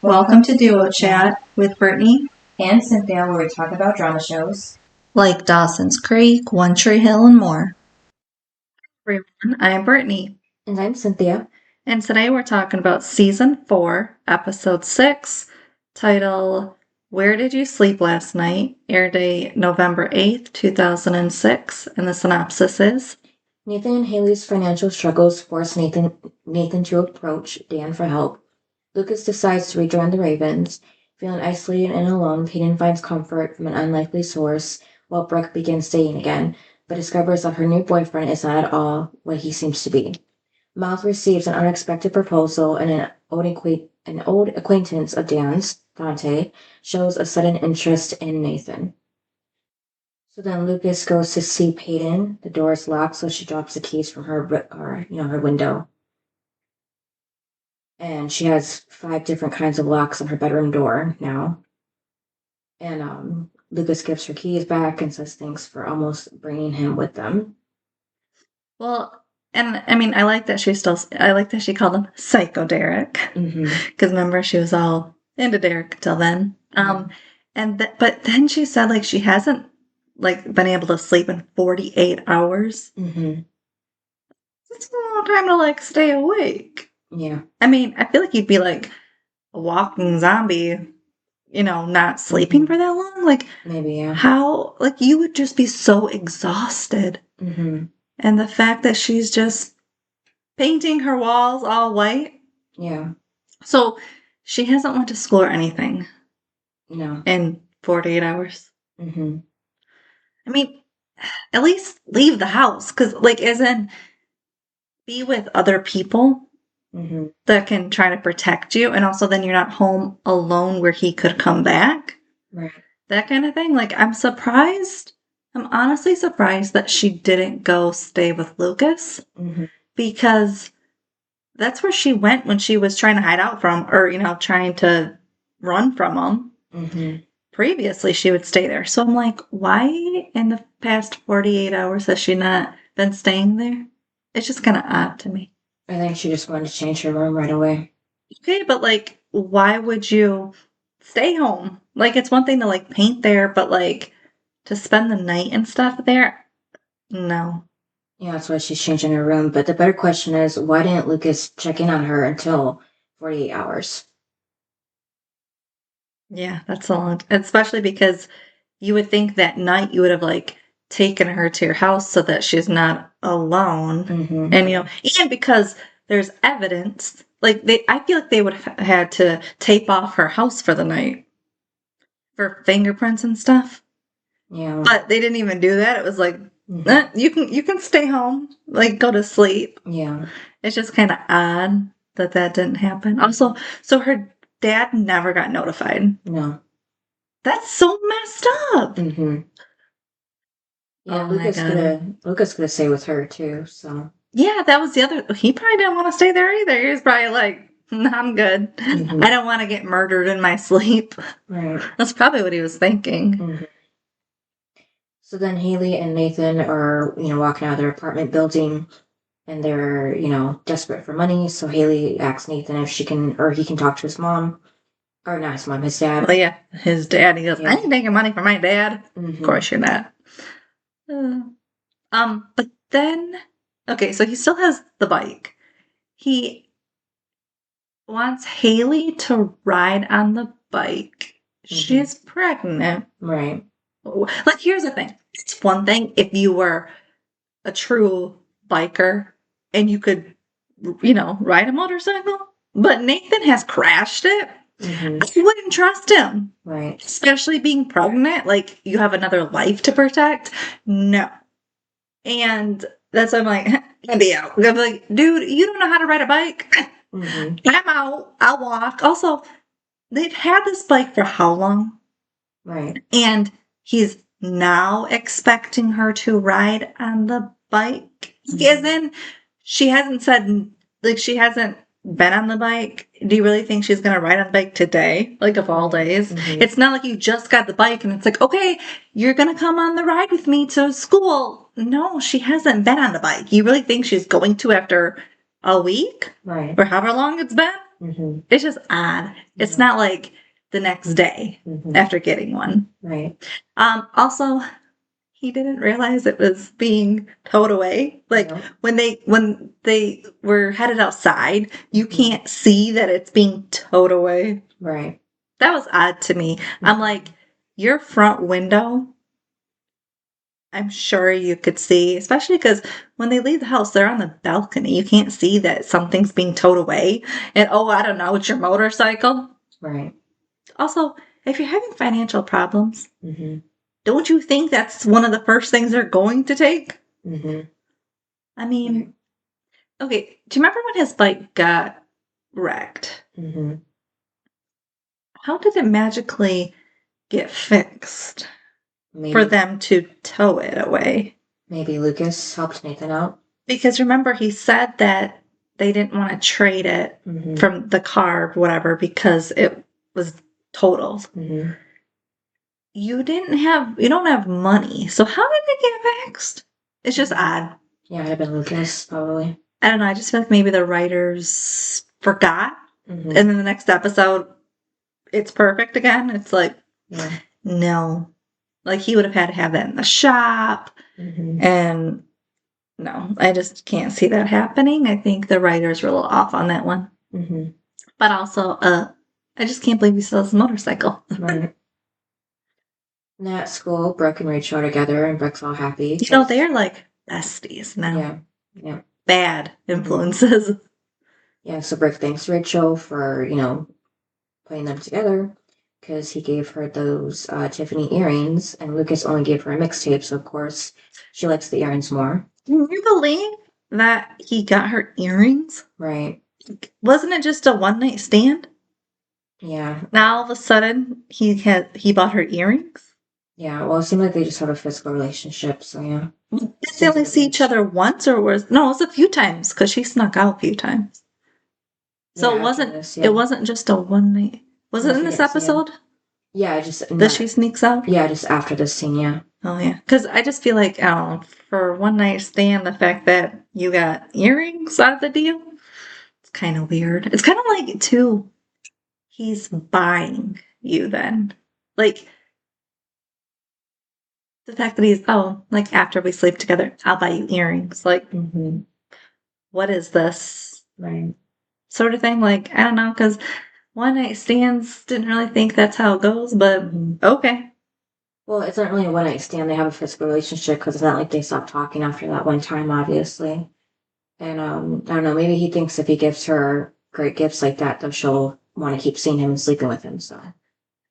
Welcome to Duo Chat with Brittany and Cynthia, where we talk about drama shows like Dawson's Creek, One Tree Hill, and more. Hi everyone, I'm Brittany. And I'm Cynthia. And today we're talking about Season 4, Episode 6, title Where Did You Sleep Last Night? Air date November 8th, 2006. And the synopsis is Nathan and Haley's financial struggles force Nathan to approach Dan for help. Lucas decides to rejoin the Ravens. Feeling isolated and alone, Peyton finds comfort from an unlikely source, while Brooke begins dating again, but discovers that her new boyfriend is not at all what he seems to be. Miles receives an unexpected proposal, and an old acquaintance of Dan's, Dante, shows a sudden interest in Nathan. So then Lucas goes to see Peyton. The door is locked, so she drops the keys from her window. And she has 5 different kinds of locks on her bedroom door now. And Lucas gives her keys back and says thanks for almost bringing him with them. Well, and I mean, I like that she called him Psycho Derek. Because remember, she was all into Derek until then. But then she said, like, she hasn't, like, been able to sleep in 48 hours. It's a long time to, like, stay awake. Yeah. I mean, I feel like you'd be, like, a walking zombie, not sleeping for that long. Like, maybe, yeah. How, like, you would just be so exhausted. And the fact that she's just painting her walls all white. Yeah. So she hasn't went to school or anything. No. In 48 hours. I mean, at least leave the house. Because, like, as in, be with other people that can try to protect you. And also then you're not home alone where he could come back. Right. That kind of thing. Like, I'm surprised. I'm honestly surprised that she didn't go stay with Lucas. Because that's where she went when she was trying to hide out from, or, trying to run from him. Previously, she would stay there. So I'm like, why in the past 48 hours has she not been staying there? It's just kind of odd to me. I think she just wanted to change her room right away. Okay, but, like, why would you stay home? Like, it's one thing to, like, paint there, but, like, to spend the night and stuff there? No. Yeah, that's why she's changing her room. But the better question is, why didn't Lucas check in on her until 48 hours? Yeah, that's a lot. Especially because you would think that night you would have, like, taken her to your house so that she's not alone. And, and because there's evidence, like, I feel like they would have had to tape off her house for the night for fingerprints and stuff. Yeah. But they didn't even do that. It was like, you can stay home, like, go to sleep. Yeah. It's just kind of odd that didn't happen. Also, so her dad never got notified. No. That's so messed up. Yeah, Lucas could stay with her too, so. Yeah, that was the other. He probably didn't want to stay there either. He was probably like, I'm good. I don't want to get murdered in my sleep. Right. That's probably what he was thinking. So then Haley and Nathan are, walking out of their apartment building, and they're, desperate for money. So Haley asks Nathan if he can talk to his mom. Or not his mom, his dad. Well, yeah, his dad. He goes, I ain't taking money from my dad. Of course you're not. But then, okay, so he still has the bike. He wants Haley to ride on the bike. She's pregnant. Right. Like, here's the thing. It's one thing if you were a true biker and you could, ride a motorcycle. But Nathan has crashed it. I wouldn't trust him. Right. Especially being pregnant. Like, you have another life to protect. No. And that's why I'm like, I'm like, dude, you don't know how to ride a bike. I'm out. I'll walk. Also, they've had this bike for how long? Right. And he's now expecting her to ride on the bike. As in, she hasn't said, like, she hasn't been on the bike. Do you really think she's going to ride on the bike today? Like, of all days? It's not like you just got the bike and it's like, okay, you're going to come on the ride with me to school. No, she hasn't been on the bike. You really think she's going to after a week? Right. Or however long it's been? It's just odd. It's not like the next day after getting one. Right. Also, he didn't realize it was being towed away. Like when they were headed outside, you can't see that it's being towed away. Right. That was odd to me. I'm like, your front window, I'm sure you could see, especially because when they leave the house, they're on the balcony. You can't see that something's being towed away. And I don't know, it's your motorcycle. Right. Also, if you're having financial problems, don't you think that's one of the first things they're going to take? I mean, okay, do you remember when his bike got wrecked? How did it magically get fixed for them to tow it away? Maybe Lucas helped Nathan out. Because remember, he said that they didn't want to trade it from the car, whatever, because it was totaled. You don't have money. So how did it get fixed? It's just odd. Yeah, it had been Lucas, probably. I don't know. I just feel like maybe the writers forgot. And then the next episode, it's perfect again. It's like, no. Like, he would have had to have that in the shop. And no, I just can't see that happening. I think the writers were a little off on that one. But also, I just can't believe he still has a motorcycle. Right. And at school, Brooke and Rachel are together, and Brooke's all happy. They're like besties now. Yeah. Bad influences. Yeah, so Brooke thanks Rachel for, putting them together, because he gave her those Tiffany earrings, and Lucas only gave her a mixtape, so of course she likes the earrings more. Can you believe that he got her earrings? Right. Wasn't it just a one-night stand? Yeah. Now all of a sudden he bought her earrings? Yeah, well, it seemed like they just had a physical relationship, so yeah. Did they only see each other once, or it was a few times, because she snuck out a few times. So it wasn't just a one night. Was it in this episode? Yeah, just that she sneaks out? Yeah, just after this scene, yeah. Oh yeah. Because I just feel like, I don't know, for one night stand, the fact that you got earrings out of the deal, it's kind of weird. It's kind of like, too, he's buying you then. Like, the fact that he's, like, after we sleep together, I'll buy you earrings. Like, what is this? Right. Sort of thing. Like, I don't know, because one night stands didn't really think that's how it goes, but okay. Well, it's not really a one night stand. They have a physical relationship, because it's not like they stopped talking after that one time, obviously. And I don't know, maybe he thinks if he gives her great gifts like that she'll want to keep seeing him and sleeping with him, so.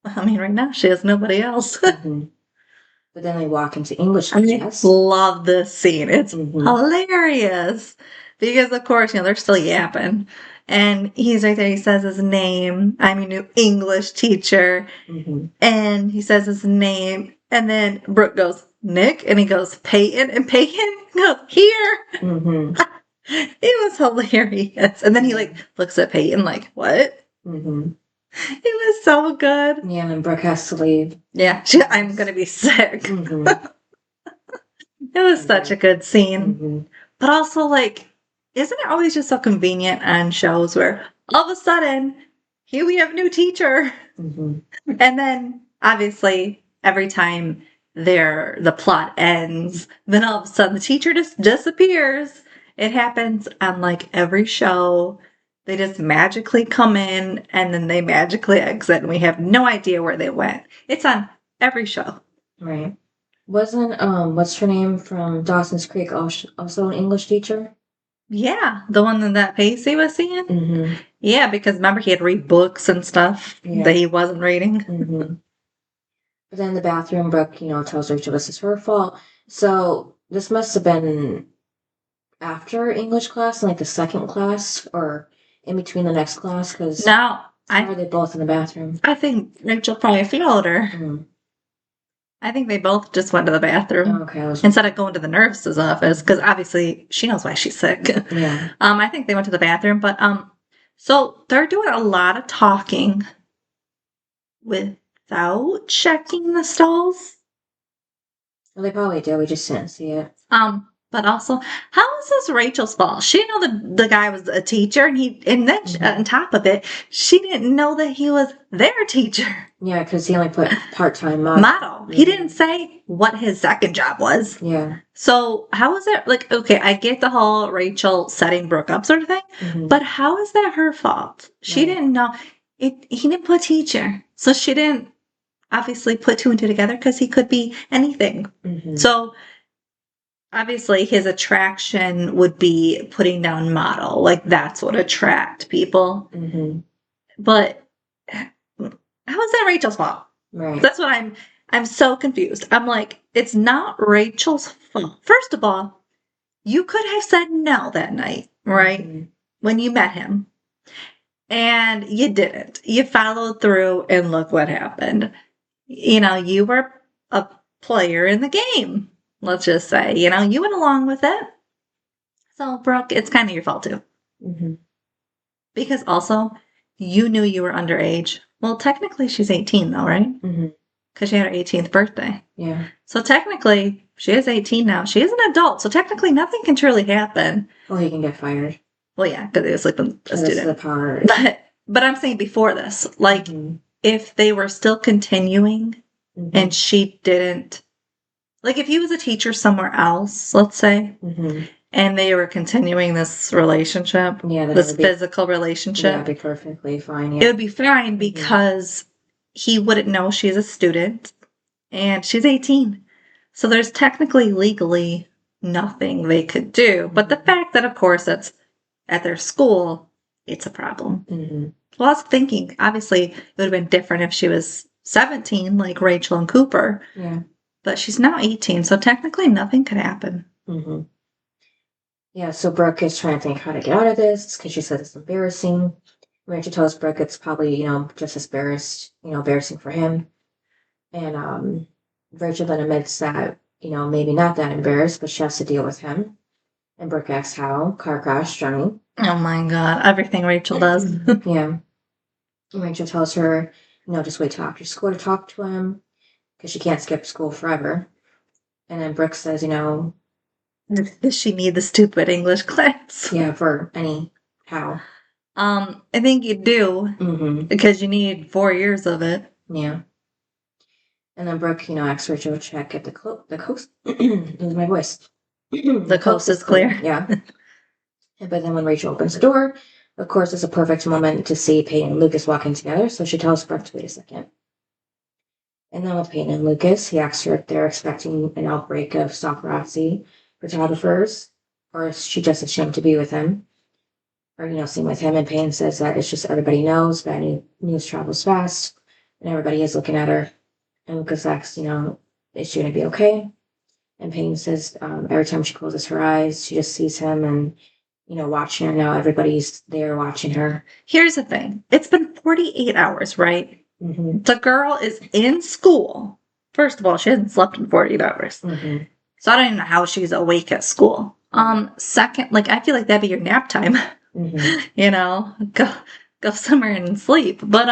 I mean, right now she has nobody else. But then they walk into English class. I love this scene. It's hilarious. Because, of course, they're still yapping. And he's right there. He says his name. I'm your new English teacher. And he says his name. And then Brooke goes, Nick. And he goes, Peyton. And Peyton goes, here. It was hilarious. And then he, looks at Peyton like, what? It was so good. Yeah, and then Brooke has to leave. Yeah, I'm going to be sick. It was such a good scene. But also, isn't it always just so convenient on shows where all of a sudden, here we have a new teacher. And then, obviously, every time the plot ends, then all of a sudden the teacher just disappears. It happens on, every show. They just magically come in, and then they magically exit, and we have no idea where they went. It's on every show. Right. Wasn't, what's her name from Dawson's Creek also an English teacher? Yeah, the one that Pacey was seeing? Yeah, because remember he had to read books and stuff that he wasn't reading. But then in the bathroom, Brooke, tells Rachel this is her fault. So this must have been after English class, the second class, or in between the next class, because are they both in the bathroom? I think Rachel probably followed her. I think they both just went to the bathroom. Okay. Instead of going to the nurse's office, because obviously she knows why she's sick. Yeah. I think they went to the bathroom, but so they're doing a lot of talking without checking the stalls. Well, they probably do. We just didn't see it. But also, how is this Rachel's fault? She didn't know the guy was a teacher, and then on top of it, she didn't know that he was their teacher. Yeah, because he only put part-time model. He didn't say what his second job was. Yeah. So how is it like? Okay, I get the whole Rachel setting Brooke up sort of thing, but how is that her fault? She didn't know it. He didn't put teacher, so she didn't obviously put two and two together because he could be anything. So obviously his attraction would be putting down model. Like that's what attract people. But how is that Rachel's fault? Right. That's what I'm so confused. I'm like, it's not Rachel's fault. First of all, you could have said no that night, right? When you met him. And you didn't. You followed through and look what happened. You know, you were a player in the game. Let's just say, you know, you went along with it. So, Brooke, it's kind of your fault too. Because also, you knew you were underage. Well, technically, she's 18 though, right? Because she had her 18th birthday. Yeah. So technically, she is 18 now. She is an adult. So technically, nothing can truly happen. Well, he can get fired. Well, yeah, because he was like a student. This is the part. But I'm saying before this, like, if they were still continuing and she didn't, like, if he was a teacher somewhere else, let's say, and they were continuing this relationship, this physical relationship, that'd be perfectly fine. It would be fine because he wouldn't know she's a student and she's 18. So there's technically legally nothing they could do. But the fact that, of course, it's at their school, it's a problem. Well, I was thinking, obviously, it would have been different if she was 17, like Rachel and Cooper. Yeah. But she's now 18, so technically nothing could happen. Yeah, so Brooke is trying to think how to get out of this because she says it's embarrassing. Rachel tells Brooke it's probably, you know, just as embarrassing for him. And Rachel then admits that, you know, maybe not that embarrassed, but she has to deal with him. And Brooke asks how. Car crash, Johnny. Oh my God, everything Rachel does. Yeah. And Rachel tells her, you know, just wait till after school to talk to him because she can't skip school forever. And then Brooke says, you know, does she need the stupid English class? Yeah, for anyhow. I think you do because you need 4 years of it. Yeah. And then Brooke, you know, asks Rachel to check at the coast. Lose my voice. The coast is clear. Yeah. But then when Rachel opens the door, of course, it's a perfect moment to see Peyton and Lucas walking together. So she tells Brooke to wait a second. And then with Peyton and Lucas, he asks her if they're expecting an outbreak of paparazzi photographers, or is she just ashamed to be with him, or, you know, seen with him. And Peyton says that it's just everybody knows that news travels fast, and everybody is looking at her. And Lucas asks, you know, is she going to be okay? And Peyton says every time she closes her eyes, she just sees him and, you know, watching her. Now everybody's there watching her. Here's the thing. It's been 48 hours, right? The girl is in school. First of all, she hasn't slept in 48 hours. So I don't even know how she's awake at school. Second, like, I feel like that'd be your nap time. You know, go somewhere and sleep. But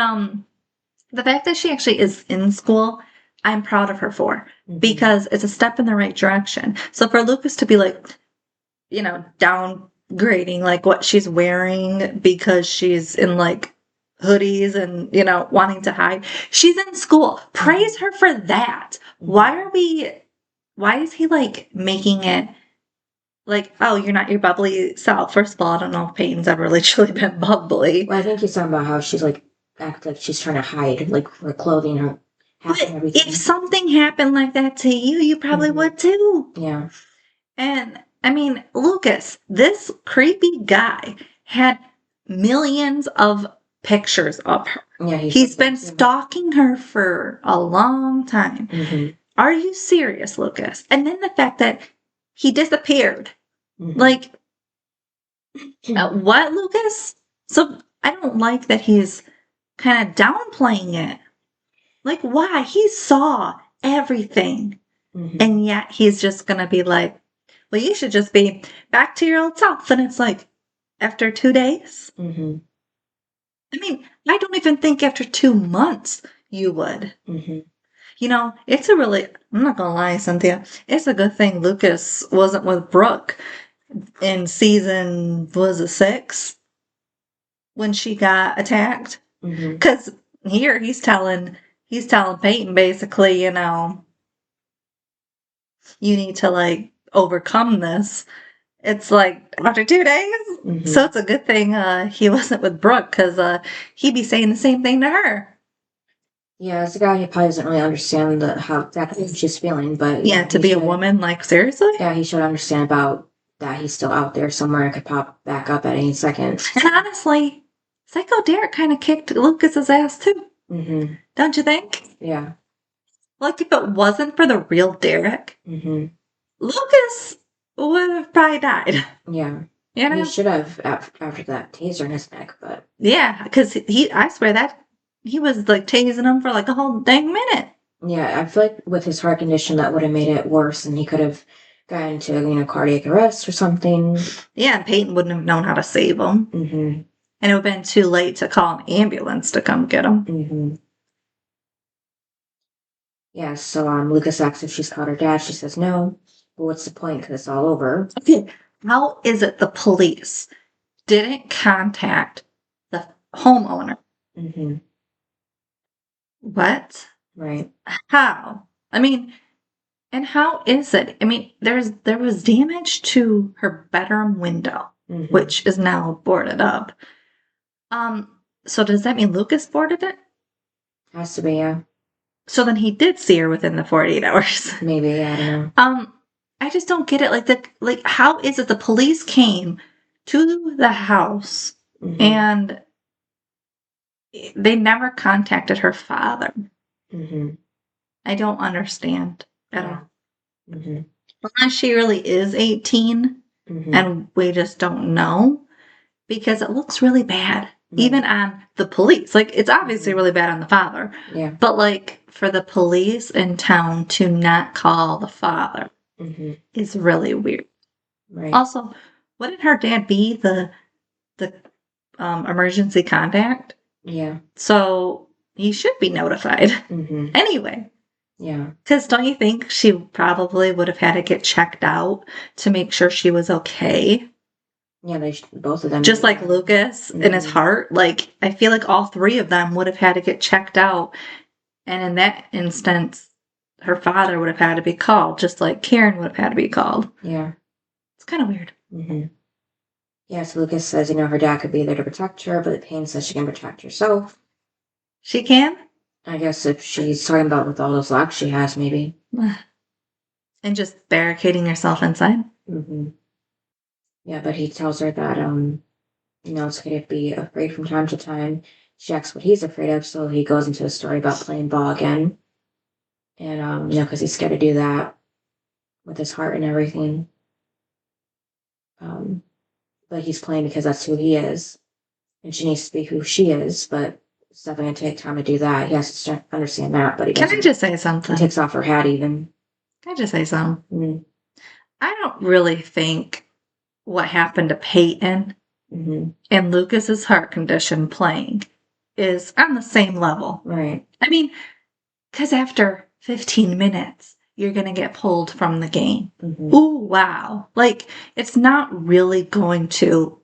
the fact that she actually is in school, I'm proud of her for, because it's a step in the right direction. So for Lucas to be like, you know, downgrading like what she's wearing because she's in like hoodies and, you know, wanting to hide. She's in school. Praise her for that. Why is he like making it like, oh, you're not your bubbly self? First of all, I don't know if Peyton's ever literally been bubbly. Well, I think he's talking about how she's like act like she's trying to hide, like her clothing, her hat, and everything. If something happened like that to you, you probably would too. Yeah. And I mean, Lucas, this creepy guy had millions of pictures of her. Yeah, he's been stalking her for a long time. Are you serious, Lucas? And then the fact that he disappeared. Like, what, Lucas? So I don't like that he's kind of downplaying it. Like, why? He saw everything. And yet he's just going to be like, well, you should just be back to your old self. And it's like, after 2 days? I mean, I don't even think after 2 months you would. it's a really, I'm not gonna lie, Cynthia, it's a good thing Lucas wasn't with Brooke in season, was it 6? When she got attacked. Because here he's telling Peyton basically, you need to like overcome this. It's like after 2 days. So it's a good thing he wasn't with Brooke, because he'd be saying the same thing to her. Yeah, as a guy, he probably doesn't really understand how exactly she's feeling, but Yeah, to be a woman, like, seriously? Yeah, he should understand about that he's still out there somewhere and could pop back up at any second. And honestly, Psycho Derek kind of kicked Lucas's ass too. Don't you think? Yeah. Like, if it wasn't for the real Derek, Lucas would have probably died. Yeah. He should have after that taser in his neck, but yeah, because I swear that he was like tasing him for like a whole dang minute. Yeah, I feel like with his heart condition, that would have made it worse, and he could have gotten into cardiac arrest or something. Yeah, and Peyton wouldn't have known how to save him, and it would have been too late to call an ambulance to come get him. Yeah, so Lucas asks if she's called her dad. She says no. But what's the point? Because it's all over. Okay, how is it the police didn't contact the homeowner? What? Right. How? I mean, and how is it? I mean, there was damage to her bedroom window, which is now boarded up. So does that mean Lucas boarded it? Has to be, yeah. So then he did see her within the 48 hours. Maybe, I don't know. I just don't get it. Like how is it the police came to the house and they never contacted her father? I don't understand at all. Unless she really is 18 and we just don't know, because it looks really bad. Even on the police. Like, it's obviously really bad on the father. Yeah. But, like, for the police in town to not call the father is really weird. Right. Also, wouldn't her dad be the emergency contact? Yeah. So he should be notified. Anyway. Yeah. Because don't you think she probably would have had to get checked out to make sure she was okay? Yeah, both of them. Just like Lucas in his heart. Like, I feel like all three of them would have had to get checked out. And in that instance, her father would have had to be called, just like Karen would have had to be called. Yeah. It's kind of weird. Yeah, so Lucas says, her dad could be there to protect her, but Payne says she can protect herself. She can? I guess if she's talking about with all those locks she has, maybe. And just barricading herself inside? Yeah, but he tells her that, it's going to be afraid from time to time. She asks what he's afraid of, so he goes into a story about playing ball again. And, because he's scared to do that with his heart and everything. But he's playing because that's who he is. And she needs to be who she is, but it's definitely going to take time to do that. He has to understand that, but he doesn't. Can I just say something? He takes off her hat even. Can I just say something? I don't really think what happened to Peyton and Lucas's heart condition playing is on the same level. Right. I mean, because after 15 minutes, you're going to get pulled from the game. Ooh, wow. Like, it's not really going to,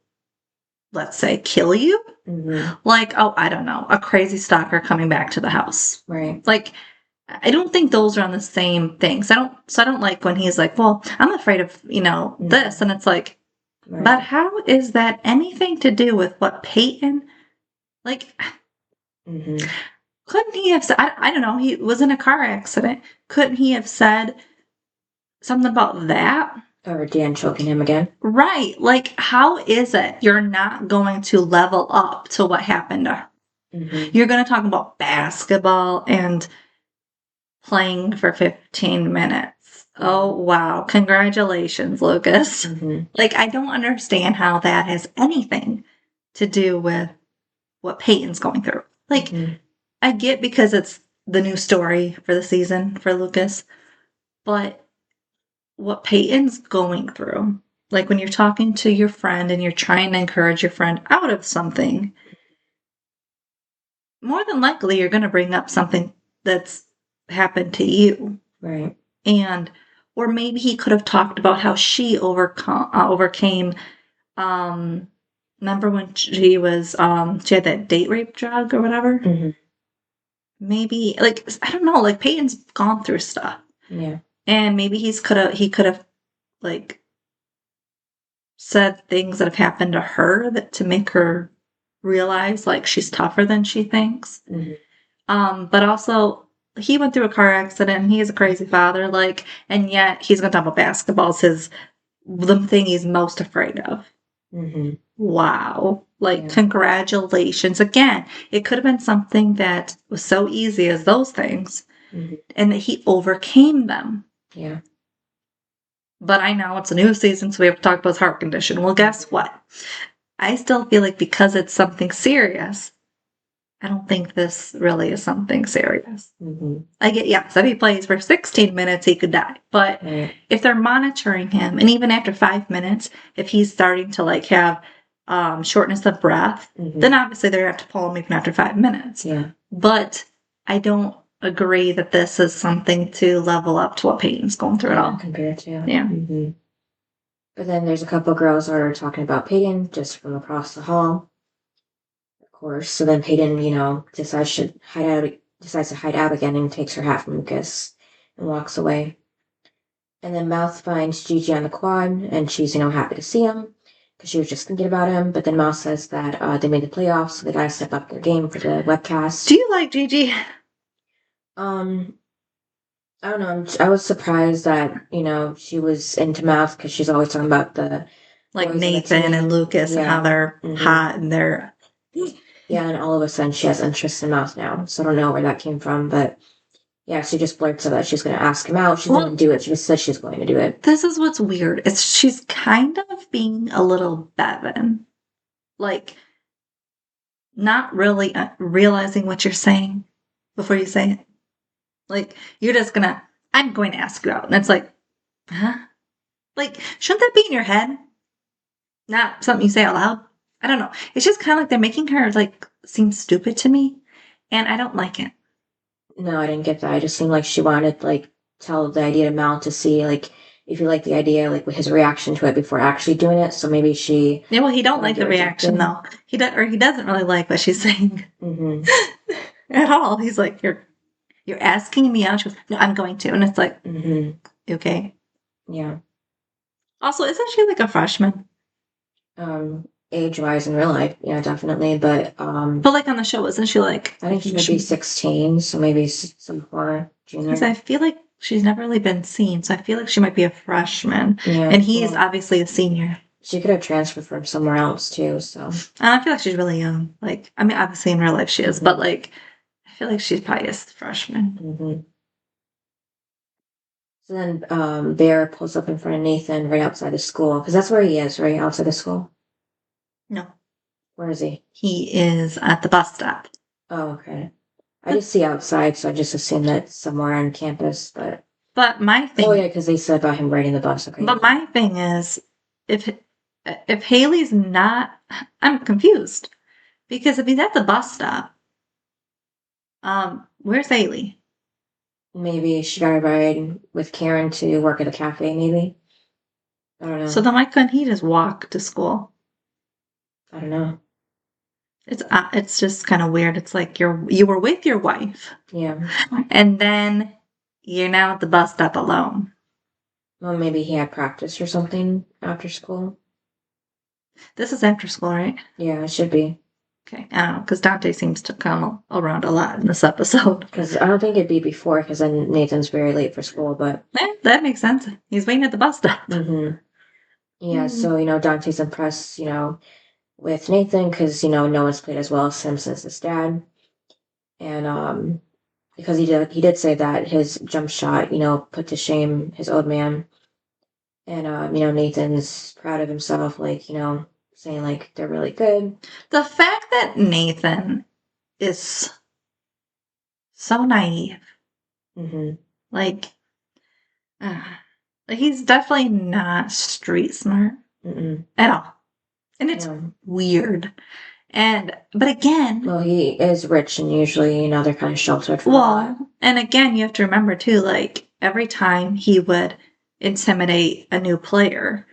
let's say, kill you. Like, oh, I don't know, a crazy stalker coming back to the house. Right. Like, I don't think those are on the same things. I don't like when he's like, well, I'm afraid of, this. And it's like, but how is that anything to do with what Peyton, like, couldn't he have said, I don't know, he was in a car accident. Couldn't he have said something about that? Or Dan choking him again. Right. Like, how is it you're not going to level up to what happened to her? You're going to talk about basketball and playing for 15 minutes. Oh, wow. Congratulations, Lucas. Like, I don't understand how that has anything to do with what Peyton's going through. Like, I get because it's the new story for the season for Lucas, but what Peyton's going through, like when you're talking to your friend and you're trying to encourage your friend out of something, more than likely you're going to bring up something that's happened to you. Right. And, or maybe he could have talked about how she overcame, remember when she had that date rape drug or whatever? Mm-hmm. Maybe, like, I don't know, like, Peyton's gone through stuff. Yeah. And maybe he could have, like, said things that have happened to her that to make her realize, like, she's tougher than she thinks. But also, he went through a car accident, and he is a crazy father, like, and yet he's gonna talk about basketball's the thing he's most afraid of. Wow. Like, congratulations. Again, it could have been something that was so easy as those things, and that he overcame them. Yeah. But I know it's a new season, so we have to talk about his heart condition. Well, guess what? I still feel like because it's something serious, I don't think this really is something serious. I get, yes, if he plays for 16 minutes, he could die. But if they're monitoring him, and even after 5 minutes, if he's starting to like have shortness of breath, then obviously they're going to have to pull him even after 5 minutes. Yeah. But I don't agree that this is something to level up to what Peyton's going through at all. Compared to. Yeah. But then there's a couple of girls that are talking about Peyton just from across the hall. Of course. So then Peyton, decides to hide out again and takes her hat from Lucas and walks away. And then Mouth finds Gigi on the quad, and she's, happy to see him because she was just thinking about him. But then Mouth says that they made the playoffs, so they gotta step up their game for the webcast. Do you like Gigi? I don't know. I was surprised that, she was into Mouth because she's always talking about the like Nathan and Lucas and how they're hot and they're. Yeah, and all of a sudden she has interest in Mouth now. So I don't know where that came from, but yeah, she just blurts out that she's going to ask him out. She's going to do it. She just said she's going to do it. This is what's weird. She's kind of being a little Bevan. Like, not really realizing what you're saying before you say it. Like, you're just I'm going to ask you out. And it's like, huh? Like, shouldn't that be in your head? Not something you say out loud? I don't know. It's just kind of like they're making her, like, seem stupid to me. And I don't like it. No, I didn't get that. I just seemed like she wanted, like, tell the idea to Mal to see, like, if you like the idea, like, with his reaction to it before actually doing it. So maybe she... Yeah, well, he don't like the reaction, though. He doesn't really like what she's saying. At all. He's like, you're asking me out? She goes, no, I'm going to. And it's like, okay. Yeah. Also, isn't she like a freshman? Age-wise in real life, yeah, definitely. But like on the show, isn't she like... I think she might be 16, so maybe some more junior. Because I feel like she's never really been seen, so I feel like she might be a freshman. Yeah, and he's obviously a senior. She could have transferred from somewhere else, too, so... I feel like she's really young. Like, I mean, obviously in real life she is, but like, I feel like she's probably a freshman. So then Bear pulls up in front of Nathan right outside the school, because that's where he is, right outside the school? No. Where is he? He is at the bus stop. Oh, okay. I just see outside, so I just assume that's somewhere on campus, but... But my thing... Oh, yeah, because they said about him riding the bus. Okay. But my thing is, if Haley's not... I'm confused. Because if he's at the bus stop, where's Haley? Maybe she got a ride with Karen to work at a cafe, maybe? I don't know. So then why couldn't he just walk to school? I don't know. It's just kind of weird. It's like you were with your wife. Yeah. And then you're now at the bus stop alone. Well, maybe he had practice or something after school. This is after school, right? Yeah, it should be. Okay, I don't know, because Dante seems to come around a lot in this episode. Because I don't think it'd be before, because then Nathan's very late for school, but... Yeah, that makes sense. He's waiting at the bus stop. Yeah, so, Dante's impressed, with Nathan, because, no one's played as well as him since his dad. And, because he did say that his jump shot, put to shame his old man. And, Nathan's proud of himself, like, saying, like, they're really good. The fact that Nathan is so naive. Like, he's definitely not street smart at all. And it's weird. But again... Well, he is rich, and usually, they're kind of sheltered from that. And again, you have to remember too, like every time he would intimidate a new player,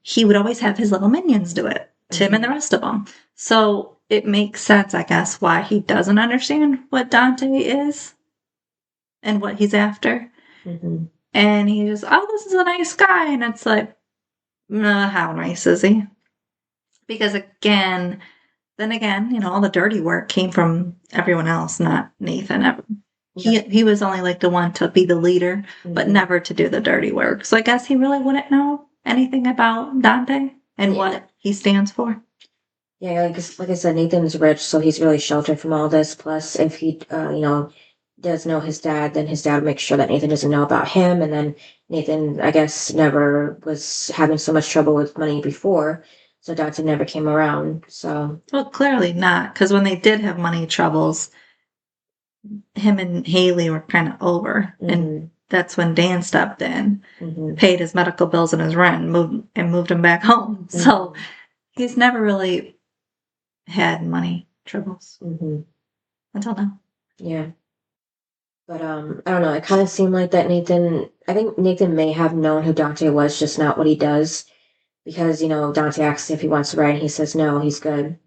he would always have his little minions do it, Tim and the rest of them. So it makes sense, I guess, why he doesn't understand what Dante is and what he's after. And he just, oh, this is a nice guy. And it's like, how nice is he? Because then again, all the dirty work came from everyone else, not Nathan. He was only like the one to be the leader, but never to do the dirty work. So I guess he really wouldn't know anything about Dante and what he stands for. Yeah, like I said, Nathan's rich, so he's really sheltered from all this. Plus, if he, does know his dad, then his dad would make sure that Nathan doesn't know about him. And then Nathan, I guess, never was having so much trouble with money before, so Dante never came around. So, well, clearly not, because when they did have money troubles, him and Haley were kind of over, and that's when Dan stepped in, paid his medical bills and his rent, and moved him back home. So he's never really had money troubles until now. Yeah. But I don't know. It kind of seemed like that I think Nathan may have known who Dante was, just not what he does. Because, Dante asks if he wants to ride, and he says no, he's good.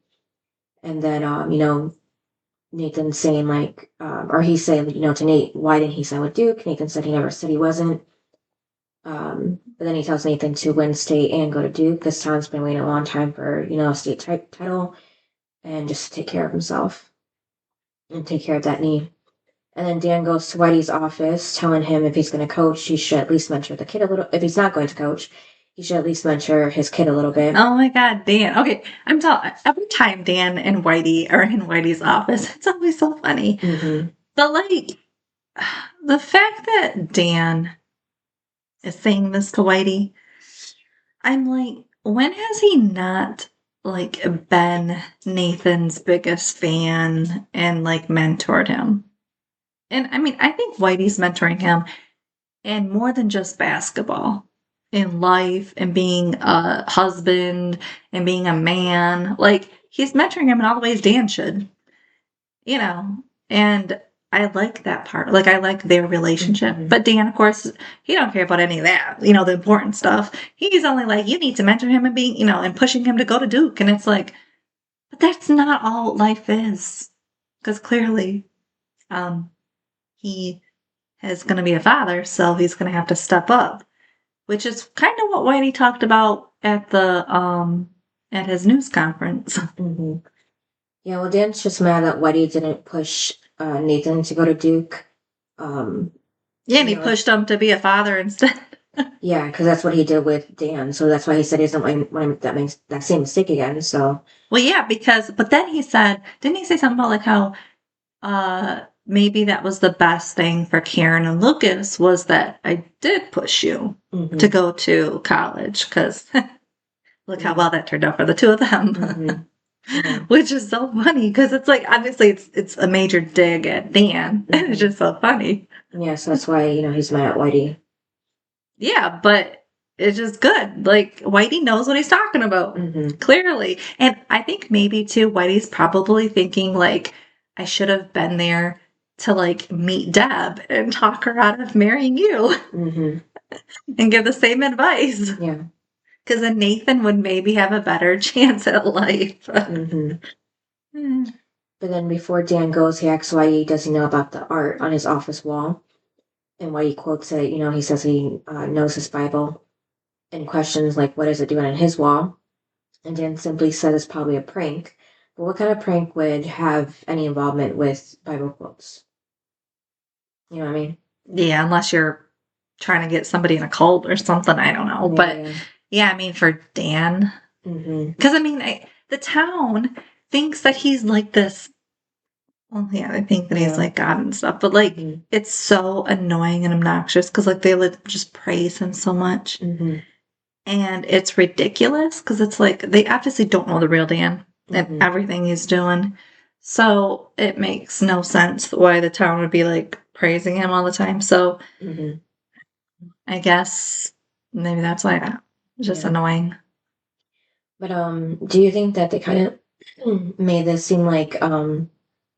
And then, Nathan saying or he's saying, to Nate, why didn't he sign with Duke? Nathan said he never said he wasn't. But then he tells Nathan to win state and go to Duke. This town's been waiting a long time for, a state title, and just to take care of himself and take care of that knee. And then Dan goes to Whitey's office, telling him if he's going to coach, he should at least mentor the kid a little. If he's not going to coach, he should at least mentor his kid a little bit. Oh my God, Dan. Okay, I'm telling every time Dan and Whitey are in Whitey's office, it's always so funny. But like the fact that Dan is saying this to Whitey, I'm like, when has he not been Nathan's biggest fan and mentored him? And I mean, I think Whitey's mentoring him in more than just basketball, in life and being a husband and being a man. He's mentoring him in all the ways Dan should, and I like that part. I like their relationship. But Dan, of course, he don't care about any of that, the important stuff. He's only like, you need to mentor him and being, and pushing him to go to Duke. And it's like, but that's not all life is. Because clearly, he is going to be a father, so he's going to have to step up, which is kind of what Whitey talked about at his news conference. Yeah, well, Dan's just mad that Whitey didn't push Nathan to go to Duke. Yeah, and he pushed him to be a father instead. Yeah, because that's what he did with Dan, so that's why he said he doesn't want that same mistake again. So, well, yeah, but then he said, didn't he say something about how maybe that was the best thing for Karen and Lucas was that I did push you to go to college, because look how well that turned out for the two of them. Which is so funny, because it's obviously it's a major dig at Dan. It's just so funny. Yeah, so that's why he's mad at Whitey. Yeah, but it's just good. Whitey knows what he's talking about, clearly. And I think maybe too, Whitey's probably thinking I should have been there to meet Deb and talk her out of marrying you, and give the same advice. Yeah. Because then Nathan would maybe have a better chance at life. But then before Dan goes, he asks Whitey, does he know about the art on his office wall? And Whitey quotes it, he says he knows his Bible, and questions what is it doing on his wall? And Dan simply says it's probably a prank. But what kind of prank would have any involvement with Bible quotes? You know what I mean? Yeah, unless you're trying to get somebody in a cult or something, I don't know. But yeah, I mean, for Dan, because I mean, the town thinks that he's this. Well, yeah, I think that he's God and stuff, but it's so annoying and obnoxious because they just praise him so much, and it's ridiculous because it's they obviously don't know the real Dan and everything he's doing, so it makes no sense why the town would be praising him all the time. So I guess maybe that's why. Just annoying. But do you think that they kind of made this seem like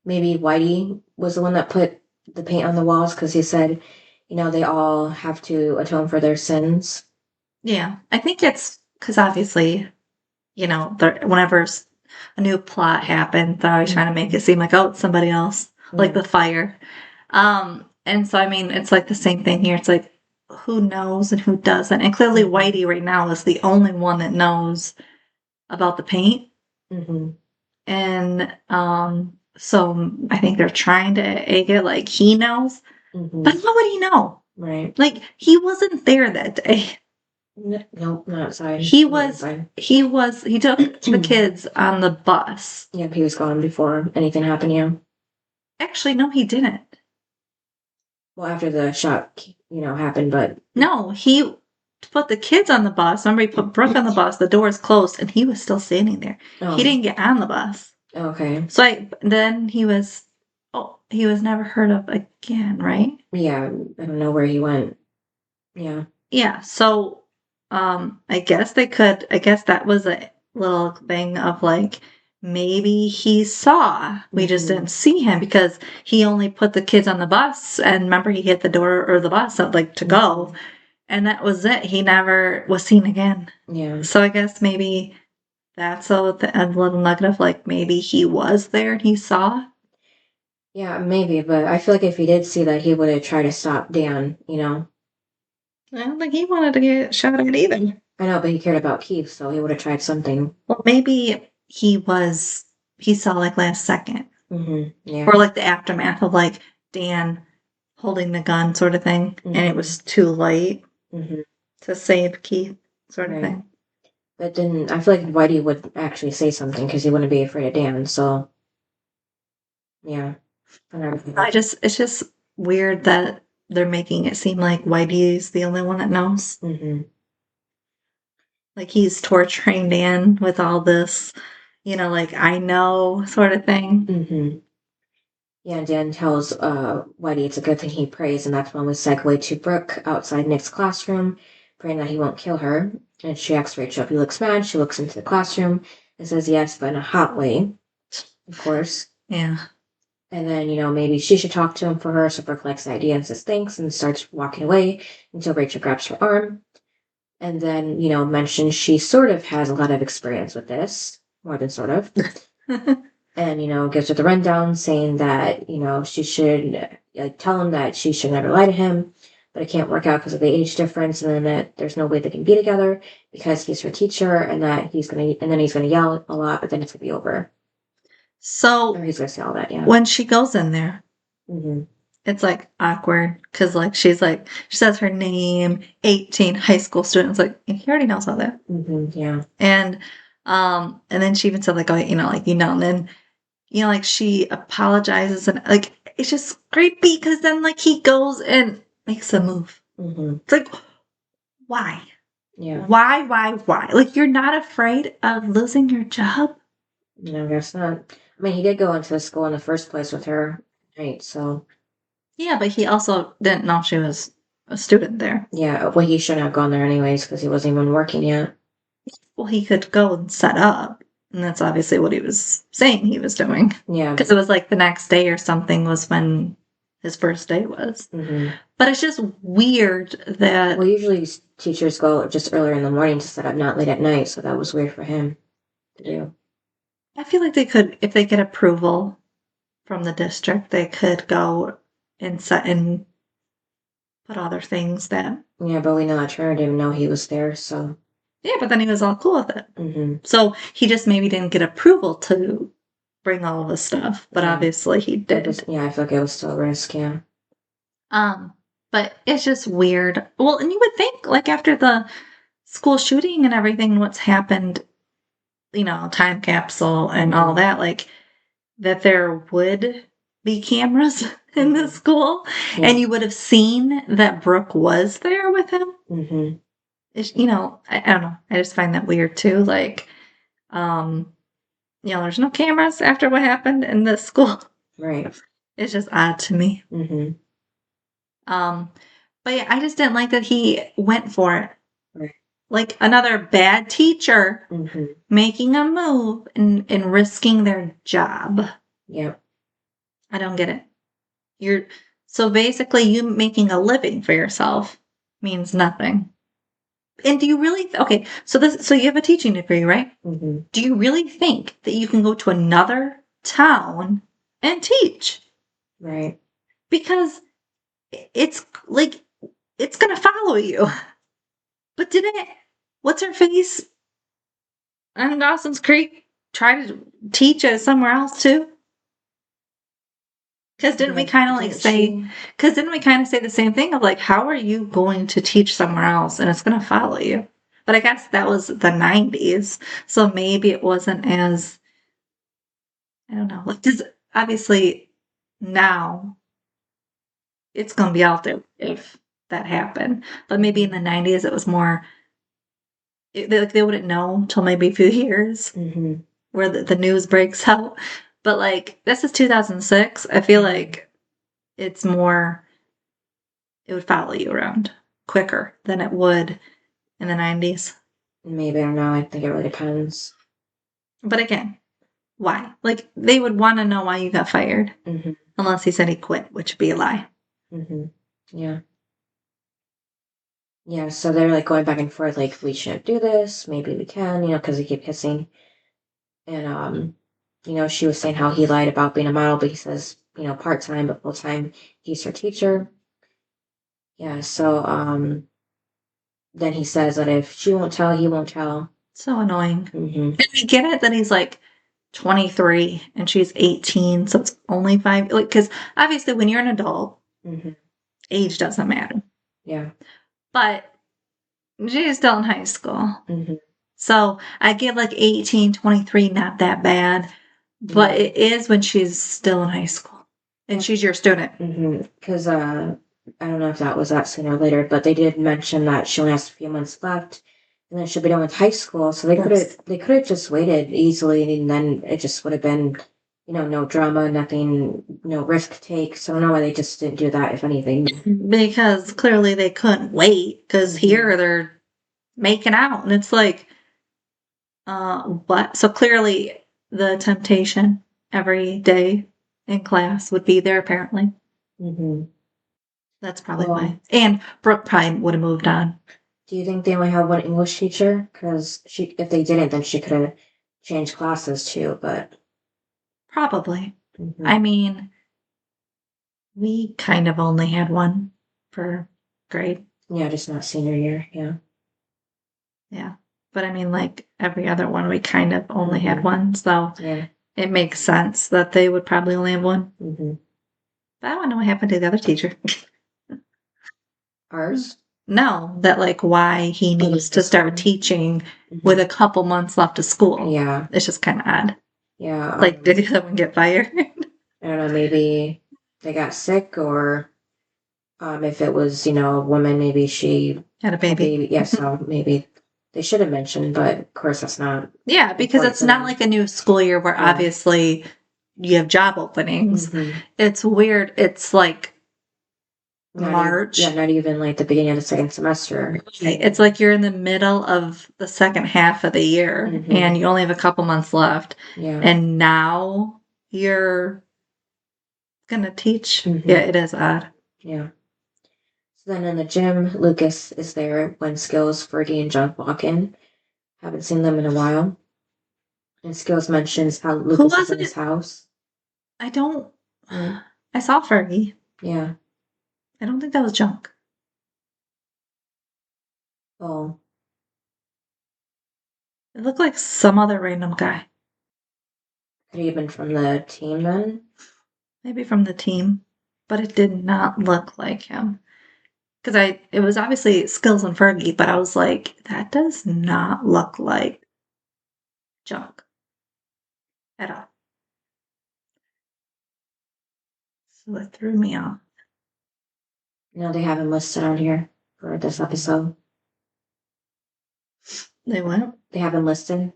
maybe Whitey was the one that put the paint on the walls because he said, they all have to atone for their sins. Yeah, I think it's because obviously, whenever a new plot happens, they're always trying to make it seem like, oh, it's somebody else, like the fire. And so, I mean, it's like the same thing here. It's like, who knows and who doesn't? And clearly, Whitey right now is the only one that knows about the paint. And so I think they're trying to egg it like he knows. But how would he know? Right. Like, he wasn't there that day. Nope, not outside. He took the kids on the bus. Yep, he was gone before anything happened, yeah. Actually, no, he didn't. Well, after the shot, happened, but... No, he put the kids on the bus. Remember, he put Brooke on the bus, the doors closed, and he was still standing there. Oh. He didn't get on the bus. Okay. So then he was never heard of again, right? Yeah, I don't know where he went. Yeah. Yeah, so... I guess that was a little thing of like, maybe he saw, we just didn't see him because he only put the kids on the bus and remember he hit the door or the bus like to go and that was it. He never was seen again. Yeah. So I guess maybe that's a little nugget of like, maybe he was there and he saw. Yeah, maybe, but I feel like if he did see that, he would have tried to stop Dan, I don't think he wanted to get shot at either. I know, but he cared about Keith, so he would have tried something. Well, maybe he saw like last second. Yeah. Or like the aftermath of like Dan holding the gun sort of thing. And it was too late to save Keith sort of thing. But then I feel like Whitey would actually say something because he wouldn't be afraid of Dan, so yeah. It's just weird that they're making it seem like Whitey's the only one that knows. Like he's torturing Dan with all this, like I know sort of thing. Yeah, Dan tells Whitey it's a good thing he prays, and that's when we segue to Brooke outside Nick's classroom, praying that he won't kill her. And she asks Rachel if he looks mad. She looks into the classroom and says yes, but in a hot way, of course. Yeah. And then, maybe she should talk to him for her. So Brooke likes the idea and says thanks and starts walking away until Rachel grabs her arm. And then, mentions she sort of has a lot of experience with this, more than sort of. And, gives her the rundown saying that, she should tell him that she should never lie to him, but it can't work out because of the age difference, and then that there's no way they can be together because he's her teacher, and that he's going to yell a lot, but then it's going to be over. So, or he's going to say all that, yeah. When she goes in there, it's like awkward because like she says her name, 18, high school student. It's like he already knows all that. Yeah. And then she even said like, oh, and then like she apologizes and like it's just creepy because then like he goes and makes a move. It's like, why? Yeah. Why? Like you're not afraid of losing your job? No, I guess not. I mean, he did go into the school in the first place with her, right? So. Yeah, but he also didn't know she was a student there. Yeah, well, he shouldn't have gone there anyways because he wasn't even working yet. Well, he could go and set up. And that's obviously what he was saying he was doing. Yeah. Because it was like the next day or something was when his first day was. But it's just weird that... Well, usually teachers go just earlier in the morning to set up, not late at night. So that was weird for him to do. I feel like they could, if they get approval from the district, they could go and set and put other things that... Yeah, but we know that Trevor didn't know he was there, so... Yeah, but then he was all cool with it. So he just maybe didn't get approval to bring all of the stuff, but obviously he did. I feel like it was still a risk, yeah. But it's just weird. Well, and you would think, like, after the school shooting and everything, what's happened, time capsule and all that, like, that there would be cameras in the school, and you would have seen that Brooke was there with him. I don't know. I just find that weird too. Like, there's no cameras after what happened in the school. Right. It's just odd to me. But yeah, I just didn't like that he went for it. Right. Like another bad teacher making a move and risking their job. Yep. I don't get it. So basically, you making a living for yourself means nothing. And do you really okay? So you have a teaching degree, right? Mm-hmm. Do you really think that you can go to another town and teach? Right. Because it's like it's gonna follow you. But didn't what's her face on Dawson's Creek try to teach it somewhere else too? Because didn't we kind of like say? Because didn't we kind of say the same thing of like, how are you going to teach somewhere else and it's going to follow you? But I guess that was the '90s, so maybe it wasn't as I don't know. Like, because obviously now it's going to be out there if that happened. But maybe in the '90s it was more. They wouldn't know until maybe a few years Mm-hmm. where the news breaks out. But like this is 2006. I feel like it's more. It would follow you around quicker than it would in the '90s. Maybe, I don't know. I think it really depends. But again, why? Like they would want to know why you got fired, Mm-hmm. unless he said he quit, which would be a lie. Mm-hmm. Yeah. Yeah, so they're like going back and forth, like, we shouldn't do this, maybe we can, because they keep kissing. And, she was saying how he lied about being a model, but he says, part-time, but full-time, he's her teacher. Yeah, so, then he says that if she won't tell, he won't tell. So annoying. Mm-hmm. And I get it that he's like 23 and she's 18, so it's only 5. Like, because obviously when you're an adult, Mm-hmm. age doesn't matter. Yeah. But she's still in high school. Mm-hmm. So I give like 18, 23, not that bad. But it is when she's still in high school and she's your student. Because I don't know if that was that sooner or later, but they did mention that she only has a few months left, and then she'll be done with high school. So they could have just waited easily, and then it just would have been, no drama, nothing, no risk take. So I don't know why they just didn't do that, if anything. Because clearly they couldn't wait. Because here they're making out, and it's like, what? So clearly the temptation every day in class would be there. Apparently, that's probably why. And Brooke probably would have moved on. Do you think they only have one English teacher? Because if they didn't, then she could have changed classes too. But probably. I mean, we kind of only had one per grade. Yeah, just not senior year. Yeah. Yeah. But I mean, like every other one, we kind of only had one. So it makes sense that they would probably only have one. But I want to know what happened to the other teacher. Ours? No, that like why he needs to start teaching with a couple months left of school. Yeah. It's just kind of odd. Yeah. Like, did the other one get fired? I don't know, maybe they got sick, or if it was, a woman, maybe she had a baby. Yeah, so maybe they should have mentioned, but of course that's not. Yeah, because it's not like a new school year where obviously you have job openings. It's weird. It's like March. Not even like the beginning of the second semester. It's like you're in the middle of the second half of the year and you only have a couple months left. Yeah. And now you're gonna teach. Yeah, it is odd. Yeah. So then in the gym, Lucas is there when Skills, Fergie, and John walk in. Haven't seen them in a while. And Skills mentions how Lucas is in his house. I don't. I saw Fergie. Yeah. I don't think that was Junk. Oh. It looked like some other random guy. Could he have been from the team then? Maybe from the team, but it did not look like him. Because it was obviously Skills and Fergie, but I was like, that does not look like Junk at all. So it threw me off. No, they have him listed on here for this episode. They what? They have him listed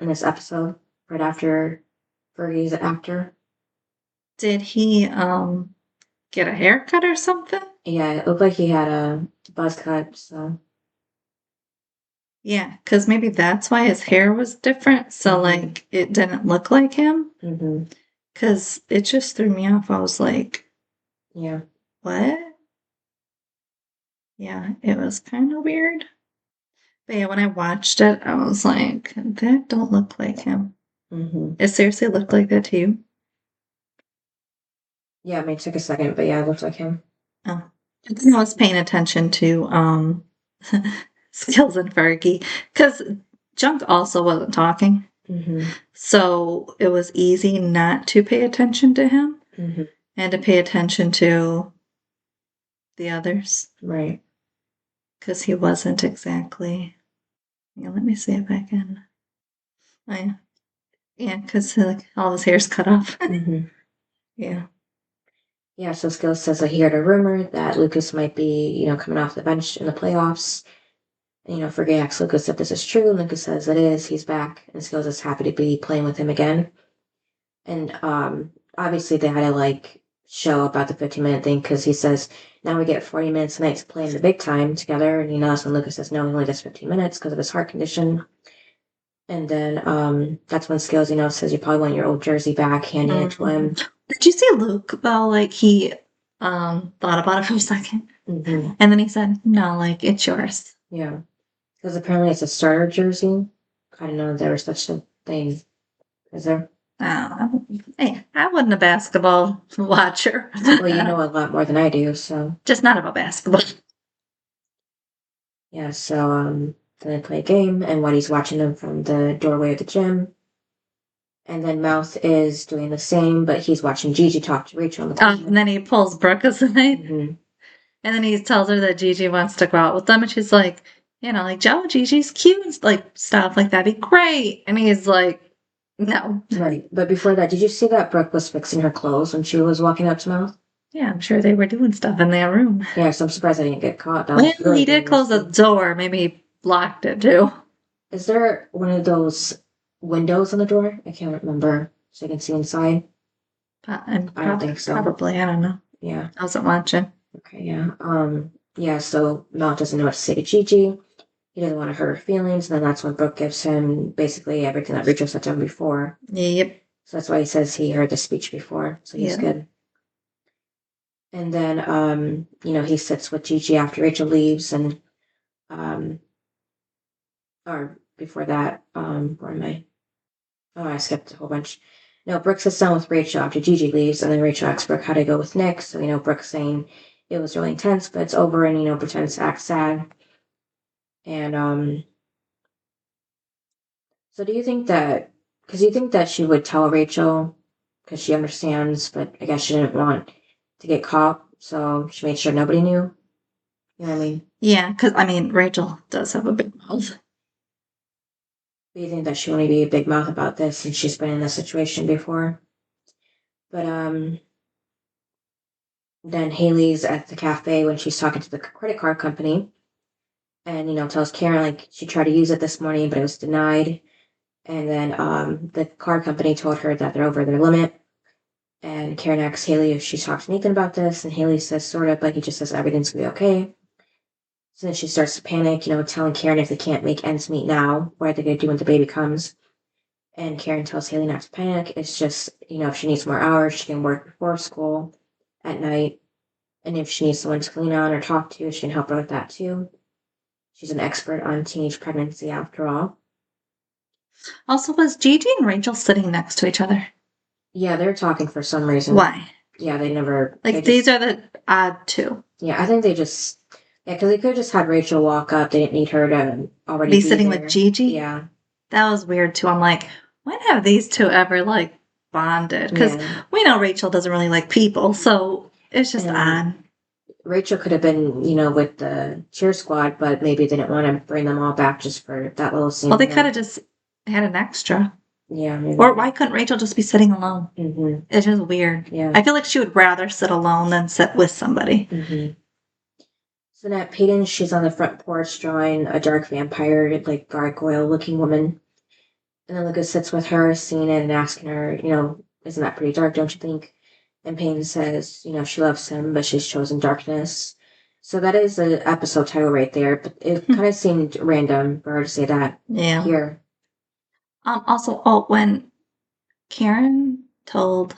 in this episode right after Fergie's actor. Did he get a haircut or something? Yeah, it looked like he had a buzz cut, so. Yeah, because maybe that's why his hair was different. So, like, it didn't look like him. Because it just threw me off. I was like, Yeah. what? Yeah, it was kind of weird. But yeah, when I watched it, I was like, that don't look like him. Mm-hmm. It seriously looked like that to you? Yeah, it may take a second, but yeah, it looks like him. Oh. And then I was paying attention to Skills and Fergie because Junk also wasn't talking. Mm-hmm. So it was easy not to pay attention to him Mm-hmm. and to pay attention to the others Right. because he wasn't exactly. Yeah, let me see if I can. Oh, yeah. Yeah, because like, all his hair's cut off. Mm-hmm. Yeah. Yeah, so Skills says that he heard a rumor that Lucas might be, coming off the bench in the playoffs. And, Fergie asks Lucas if this is true, and Lucas says it is. He's back, and Skills is happy to be playing with him again. And obviously they had to show about the 15-minute thing because he says now we get 40 minutes a night to play in the big time together. And that's when Lucas says no, he only does 15 minutes because of his heart condition. And then that's when Skills, says you probably want your old jersey back, handing it to him. Did you see Luke though? Like he thought about it for a second. Mm-hmm. And then he said, no, like it's yours. Yeah. Because apparently it's a starter jersey. I didn't know there was such a thing. Is there? Hey, I wasn't a basketball watcher. Well, you know a lot more than I do, so. Just not about basketball. Yeah, so then they play a game, and Whitey's watching them from the doorway of the gym. And then Mouth is doing the same, but he's watching Gigi talk to Rachel on the phone. And then he pulls Brooke aside. Mm-hmm. And then he tells her that Gigi wants to go out with them. And she's like, Joe, Gigi's cute and like stuff like that'd be great. And he's like, no. Right. But before that, did you see that Brooke was fixing her clothes when she was walking up to Mouth? Yeah, I'm sure they were doing stuff in their room. Yeah, so I'm surprised I didn't get caught. Well, he did close the door. Maybe he locked it too. Is there one of those windows on the door? I can't remember. So you can see inside? I don't think so. Probably. I don't know. Yeah. I wasn't watching. Okay, yeah. Yeah, so Mouth doesn't know what to say to Gigi. He doesn't want to hurt her feelings, and then that's when Brooke gives him basically everything that Rachel said to him before. Yep. So that's why he says he heard the speech before, so he's good. And then, he sits with Gigi after Rachel leaves, and, or before that, where am I? Oh, I skipped a whole bunch. No, Brooke sits down with Rachel after Gigi leaves, and then Rachel asks Brooke how to go with Nick. So, Brooke's saying it was really intense, but it's over, and, pretends to act sad. And, so do you think that, because you think that she would tell Rachel, because she understands, but I guess she didn't want to get caught, so she made sure nobody knew? You know what I mean? Yeah, because, Rachel does have a big mouth. Do you think that she won't be a big mouth about this since she's been in this situation before? But, then Haley's at the cafe when she's talking to the credit card company and, tells Karen, she tried to use it this morning, but it was denied. And then the card company told her that they're over their limit. And Karen asks Haley if she's talked to Nathan about this, and Haley says sort of, but he just says everything's gonna be okay. So then she starts to panic, telling Karen if they can't make ends meet now, what are they gonna do when the baby comes? And Karen tells Haley not to panic. It's just, if she needs more hours, she can work before school at night. And if she needs someone to lean on or talk to, she can help her with that too. She's an expert on teenage pregnancy after all. Also, was Gigi and Rachel sitting next to each other? Yeah, they're talking for some reason. Why? Yeah, they never... these are the odd two. Yeah, I think they just... Yeah, because they could have just had Rachel walk up. They didn't need her to already be sitting there with Gigi? Yeah. That was weird too. I'm like, when have these two ever bonded? Because we know Rachel doesn't really like people, so it's just odd. Rachel could have been, with the cheer squad, but maybe they didn't want to bring them all back just for that little scene. Well, they could have just had an extra. Yeah, maybe. Or why couldn't Rachel just be sitting alone? Mm-hmm. It's just weird. Yeah. I feel like she would rather sit alone than sit with somebody. Mm-hmm. So now Peyton, she's on the front porch drawing a dark vampire, gargoyle-looking woman. And then Lucas sits with her, seeing it and asking her, isn't that pretty dark, don't you think? And Peyton says, she loves him, but she's chosen darkness. So that is the episode title right there, but it kind of seemed random for her to say that here. Also, when Karen told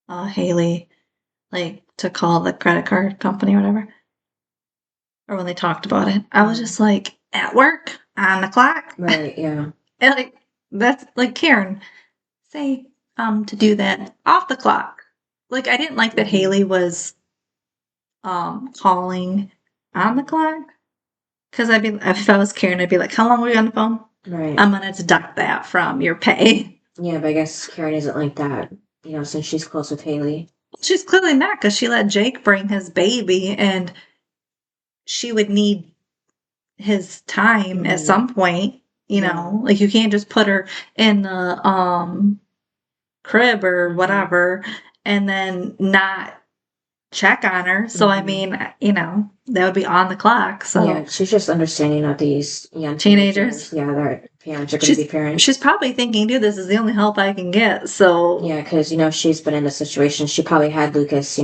Haley like, to call the credit card company or whatever. Or when they talked about it. I was just like, at work, on the clock. Right, yeah. And like, that's like Karen, say, to do that off the clock. Like, I didn't like that Haley was calling on the clock. Because if I was Karen, I'd be like, how long were you on the phone? Right. I'm going to deduct that from your pay. Yeah, but I guess Karen isn't like that, since she's close with Haley. She's clearly not, because she let Jake bring his baby, and she would need his time at some point, like you can't just put her in the crib or whatever and then not check on her. So I mean, that would be on the clock. So yeah, she's just understanding that these young teenagers, their parents are going to be parents. She's probably thinking, dude, this is the only help I can get. So yeah, because she's been in a situation. She probably had Lucas,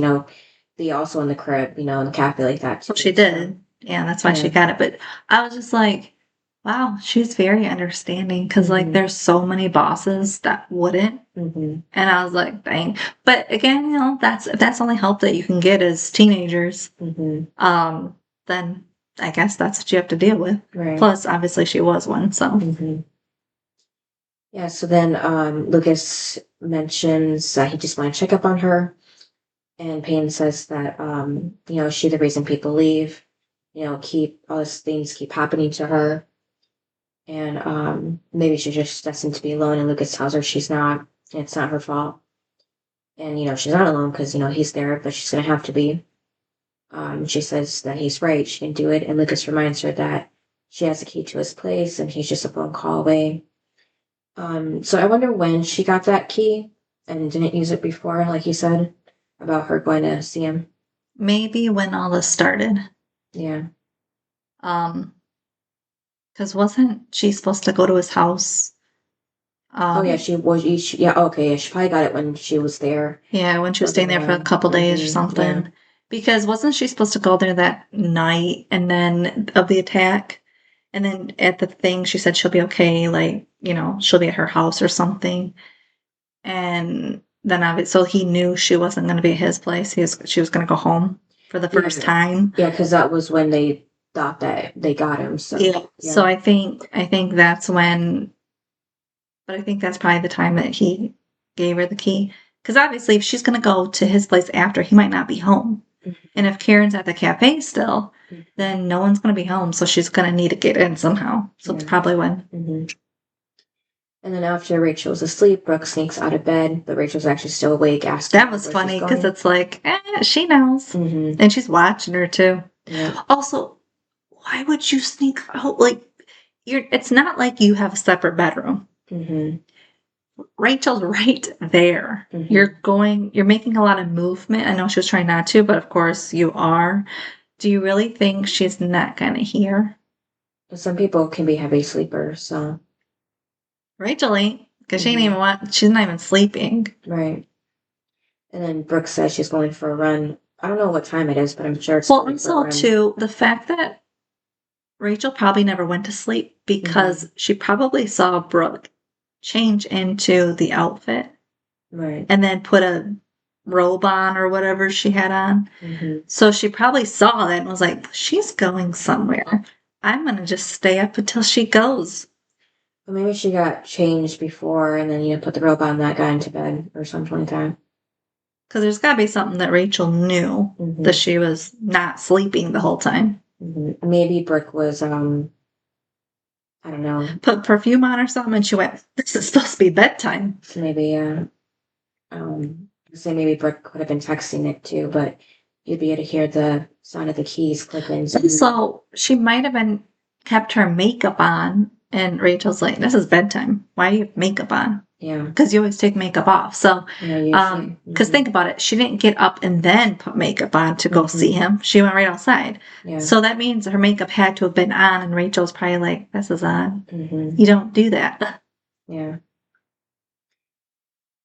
be also in the crib, in the cafe like that. Too, she did. So. Yeah, that's why she got it. But I was just like, wow, she's very understanding, because like there's so many bosses that wouldn't. And I was like, dang. But again, that's the only help that you can get as teenagers. Then I guess that's what you have to deal with. Right. Plus, obviously, she was one. So. Yeah. So then Lucas mentions he just want to check up on her, and Peyton says that she's the reason people leave. Keep all these things keep happening to her. And maybe she's just destined to be alone, and Lucas tells her she's not, and it's not her fault. And, she's not alone because, he's there, but she's going to have to be. She says that he's right, she can do it, and Lucas reminds her that she has the key to his place, and he's just a phone call away. So I wonder when she got that key and didn't use it before, like you said, about her going to see him. Maybe when all this started. Yeah. Because wasn't she supposed to go to his house? Oh yeah, she was. Yeah, okay. Yeah, she probably got it when she was there. Yeah, when she was staying there for a couple days or something. Yeah. Because wasn't she supposed to go there that night and then of the attack? And then at the thing, she said she'll be okay. Like, she'll be at her house or something. And then so he knew she wasn't going to be at his place. She was going to go home for the first time. Yeah, because that was when they thought that they got him. So yeah. So I think that's when, but I think that's probably the time that he gave her the key. Because obviously, if she's going to go to his place after, he might not be home. And if Karen's at the cafe still, then no one's going to be home. So she's going to need to get in somehow. So it's probably when. And then after Rachel's asleep, Brooke sneaks out of bed, but Rachel's actually still awake, asking. That was funny because it's like, she knows. And she's watching her too. Yeah. Also, why would you sneak out? Like, it's not like you have a separate bedroom. Rachel's right there. You're making a lot of movement. I know she was trying not to, but of course you are. Do you really think she's not going to hear? Some people can be heavy sleepers, so. Rachel ain't, because she's not even sleeping. Right. And then Brooke says she's going for a run. I don't know what time it is, but I'm sure it's well, also too, the fact that Rachel probably never went to sleep because she probably saw Brooke change into the outfit. Right. And then put a robe on or whatever she had on. So she probably saw that and was like, she's going somewhere. I'm going to just stay up until she goes. Well, maybe she got changed before and then, put the robe on that got into bed or something like that. Because there's got to be something that Rachel knew that she was not sleeping the whole time. Maybe Brooke was, I don't know. Put perfume on or something and she went, this is supposed to be bedtime. Maybe, say maybe Brooke could have been texting Nick too, but you'd be able to hear the sound of the keys clicking. So she might have kept her makeup on, and Rachel's like, "This is bedtime. Why do you have makeup on?" Yeah, because you always take makeup off. So, because think about it, she didn't get up and then put makeup on to go see him. She went right outside. Yeah. So that means her makeup had to have been on, and Rachel's probably like, "This is on. You don't do that." Yeah.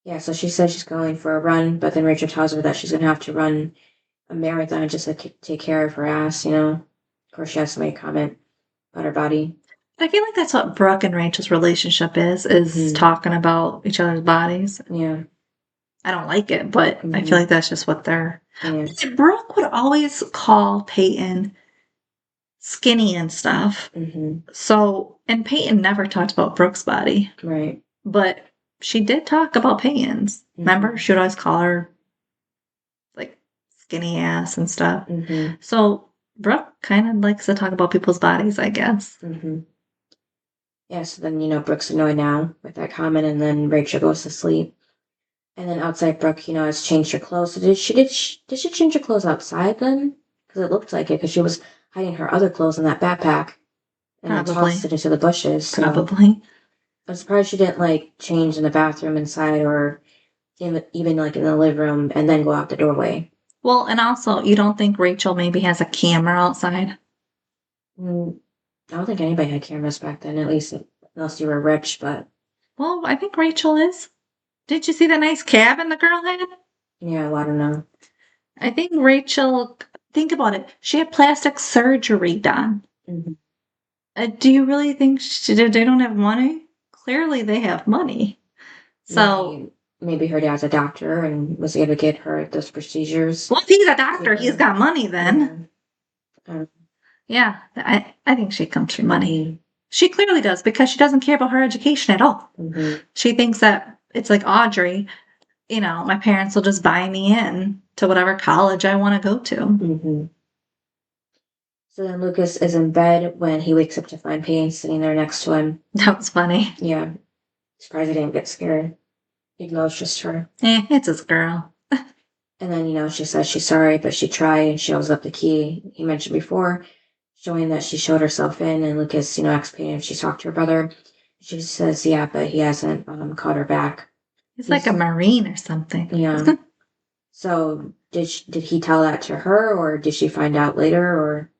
Yeah, so she says she's going for a run, but then Rachel tells her that she's going to have to run a marathon just to take care of her ass, Of course, she has to make a comment about her body. I feel like that's what Brooke and Rachel's relationship is talking about each other's bodies. Yeah. I don't like it, but I feel like that's just what they're... Yeah. Brooke would always call Peyton skinny and stuff. So, and Peyton never talked about Brooke's body. Right. But she did talk about Peyton's. Remember? She would always call her like skinny ass and stuff. So Brooke kind of likes to talk about people's bodies, I guess. Yeah, so then, Brooke's annoyed now with that comment, and then Rachel goes to sleep. And then outside, Brooke, has changed her clothes. So did she change her clothes outside then? Because it looked like it, because she was hiding her other clothes in that backpack. And then tossed it into the bushes. So Probably. I'm surprised she didn't, change in the bathroom inside or even, in the living room and then go out the doorway. Well, and also, you don't think Rachel maybe has a camera outside? I don't think anybody had cameras back then, at least unless you were rich, but... Well, I think Rachel is. Did you see the nice cabin the girl had? Yeah, well, I don't know. I think Rachel, think about it, she had plastic surgery done. Do you really think they don't have money? Clearly they have money. So... Maybe her dad's a doctor and was able to get her those procedures. Well, if he's a doctor, he's got money then. Yeah, I think she comes from money. She clearly does, because she doesn't care about her education at all. She thinks that it's like Audrey, my parents will just buy me in to whatever college I want to go to. So then Lucas is in bed when he wakes up to find Peyton sitting there next to him. That was funny. Yeah. Surprised he didn't get scared. Even though it's just her. It's his girl. And then, she says she's sorry, but she tried and she holds up the key he mentioned before, showing that she showed herself in. And Lucas, asks Peyton if she's talked to her brother. She says, yeah, but he hasn't called her back. He's like a Marine or something. Yeah. So did he tell that to her, or did she find out later, or?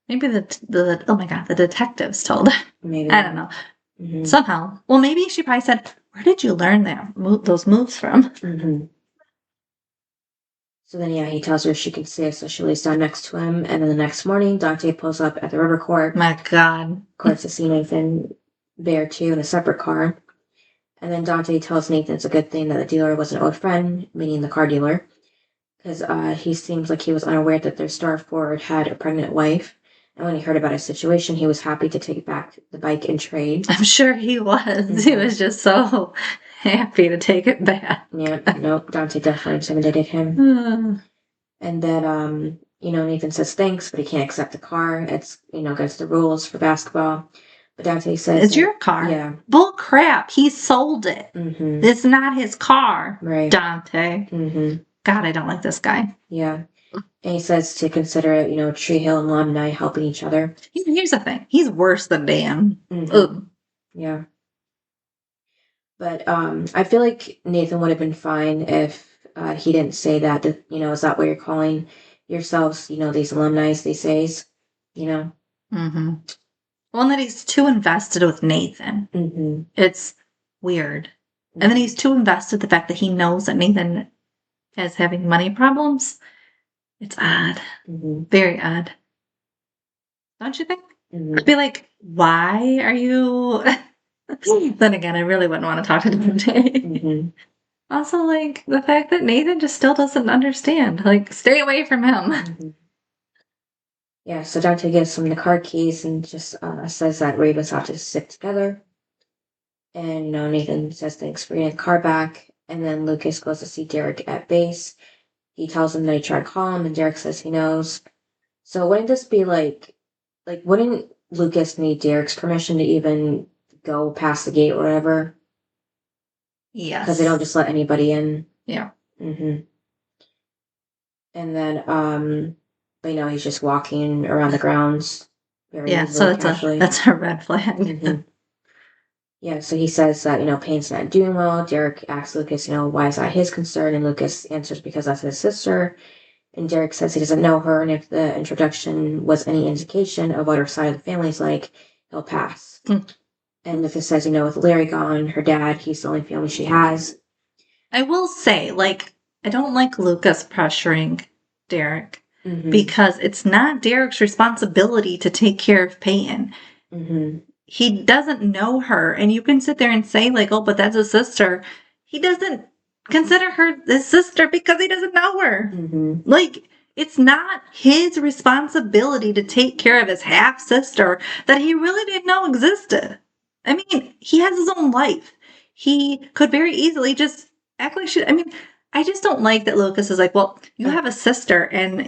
Maybe the detectives told her. Maybe. I don't know. Somehow. Well, maybe she probably said, where did you learn those moves from? So then, he tells her she can stay, so she lays down next to him. And then the next morning, Dante pulls up at the river court. My God. Of course, to see Nathan there, too, in a separate car. And then Dante tells Nathan it's a good thing that the dealer was an old friend, meaning the car dealer, because he seems like he was unaware that their star Ford had a pregnant wife. And when he heard about his situation, he was happy to take back the bike in trade. I'm sure he was. He was just so happy to take it back. Yeah, no, Dante definitely intimidated him. And then, Nathan says thanks, but he can't accept the car. It's, against the rules for basketball. But Dante says... It's your car. Yeah. Bull crap. He sold it. It's not his car. Right. Dante. God, I don't like this guy. Yeah. And he says to consider it, Tree Hill alumni helping each other. Here's the thing. He's worse than Dan. Yeah. But I feel like Nathan would have been fine if he didn't say that. Is that what you're calling yourselves? These alumni these days. Well, and that he's too invested with Nathan. It's weird. And then he's too invested the fact that he knows that Nathan is having money problems. It's odd. Very odd. Don't you think? I'd be like, why are you... Then again, I really wouldn't want to talk to Dante. Also, the fact that Nathan just still doesn't understand. Stay away from him. Yeah, so Dante gives him the car keys and just says that Ravens have to stick together. And Nathan says thanks for getting the car back. And then Lucas goes to see Derek at base. He tells him that he tried to call him, and Derek says he knows. So wouldn't this be wouldn't Lucas need Derek's permission to even go past the gate or whatever? Yes. Because they don't just let anybody in. Yeah. And then, but he's just walking around the grounds. So that's a red flag. Yeah, so he says that, Payne's not doing well. Derek asks Lucas, why is that his concern? And Lucas answers because that's his sister. And Derek says he doesn't know her, and if the introduction was any indication of what her side of the family's like, he'll pass. And Lucas says, with Larry gone, her dad, he's the only family she has. I will say, I don't like Lucas pressuring Derek because it's not Derek's responsibility to take care of Peyton. He doesn't know her, and you can sit there and say, oh, but that's his sister. He doesn't consider her his sister because he doesn't know her. Mm-hmm. Like, it's not his responsibility to take care of his half sister that he really didn't know existed. I mean, he has his own life. He could very easily just act like she. I mean, I just don't like that Lucas is like, well, you have a sister, and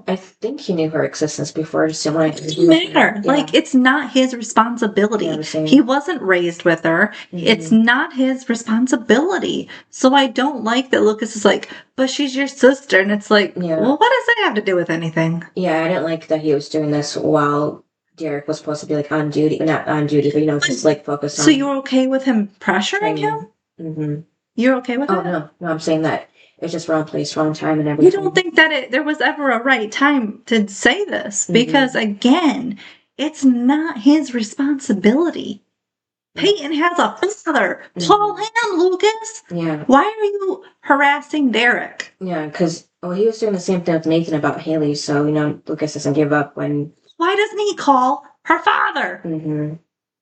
I think he knew her existence before. Just didn't want to doesn't matter. Yeah. Like, it's not his responsibility. Yeah, he wasn't raised with her. It's not his responsibility. So I don't like that Lucas is like, but she's your sister. And it's like, Yeah. well, what does that have to do with anything? Yeah, I didn't like that he was doing this while Derek was supposed to be like on duty, not on duty, but just like focused on. So you're okay with him pressuring him? Mm-hmm. You're okay with that? No, I'm saying that it's just wrong place, wrong time, and everything. You don't think that there was ever a right time to say this? Because again, it's not his responsibility. Peyton has a father. Call him, Lucas. Yeah. Why are you harassing Derek? Yeah, because he was doing the same thing with Nathan about Haley, so Lucas doesn't give up when. Why doesn't he call her father? Mm-hmm.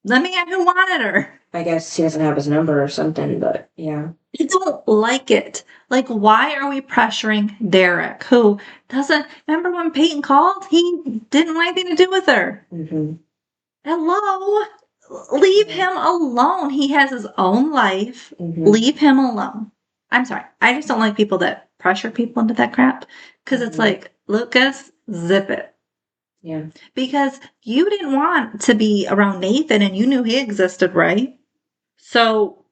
The man who wanted her. I guess he doesn't have his number or something, but yeah. I don't like it. Like, why are we pressuring Derek, who doesn't... Remember when Peyton called? He didn't want anything to do with her. Mm-hmm. Hello? Leave him alone. He has his own life. Mm-hmm. Leave him alone. I'm sorry. I just don't like people that pressure people into that crap. Because it's like, Lucas, zip it. Yeah. Because you didn't want to be around Nathan and you knew he existed, right? So,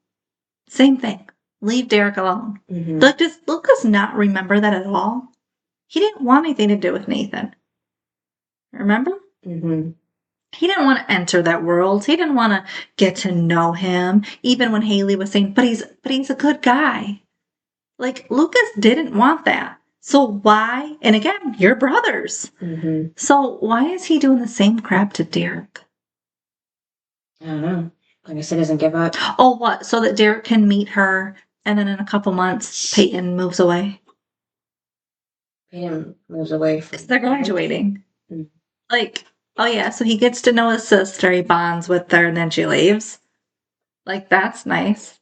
same thing. Leave Derek alone. Mm-hmm. Like, does Lucas not remember that at all? He didn't want anything to do with Nathan. Remember? Mm-hmm. He didn't want to enter that world. He didn't want to get to know him. Even when Haley was saying, but he's a good guy. Like, Lucas didn't want that. So why? And again, you're brothers. Mm-hmm. So why is he doing the same crap to Derek? I don't know. I guess he doesn't give up. Oh, what? So that Derek can meet her, and then in a couple months, Peyton moves away. Peyton moves away from. Because they're graduating. Mm-hmm. Like, oh yeah, so he gets to know his sister, he bonds with her, and then she leaves. Like, that's nice.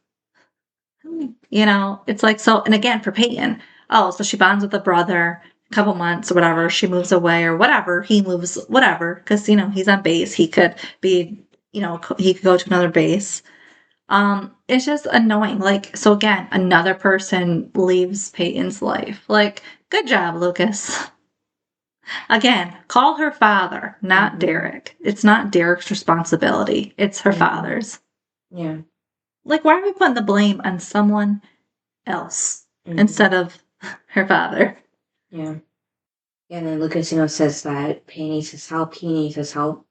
It's like, so, and again, for Peyton, so she bonds with a brother, a couple months or whatever, she moves away or whatever, he moves, whatever, because, he's on base, he could be, he could go to another base. It's just annoying. Like, so again, another person leaves Peyton's life. Like, good job, Lucas. Again, call her father, not Derek. It's not Derek's responsibility. It's her father's. Yeah. Like, why are we putting the blame on someone else instead of her father? Yeah. And then Lucas, says that Peyton needs his help. He needs his help.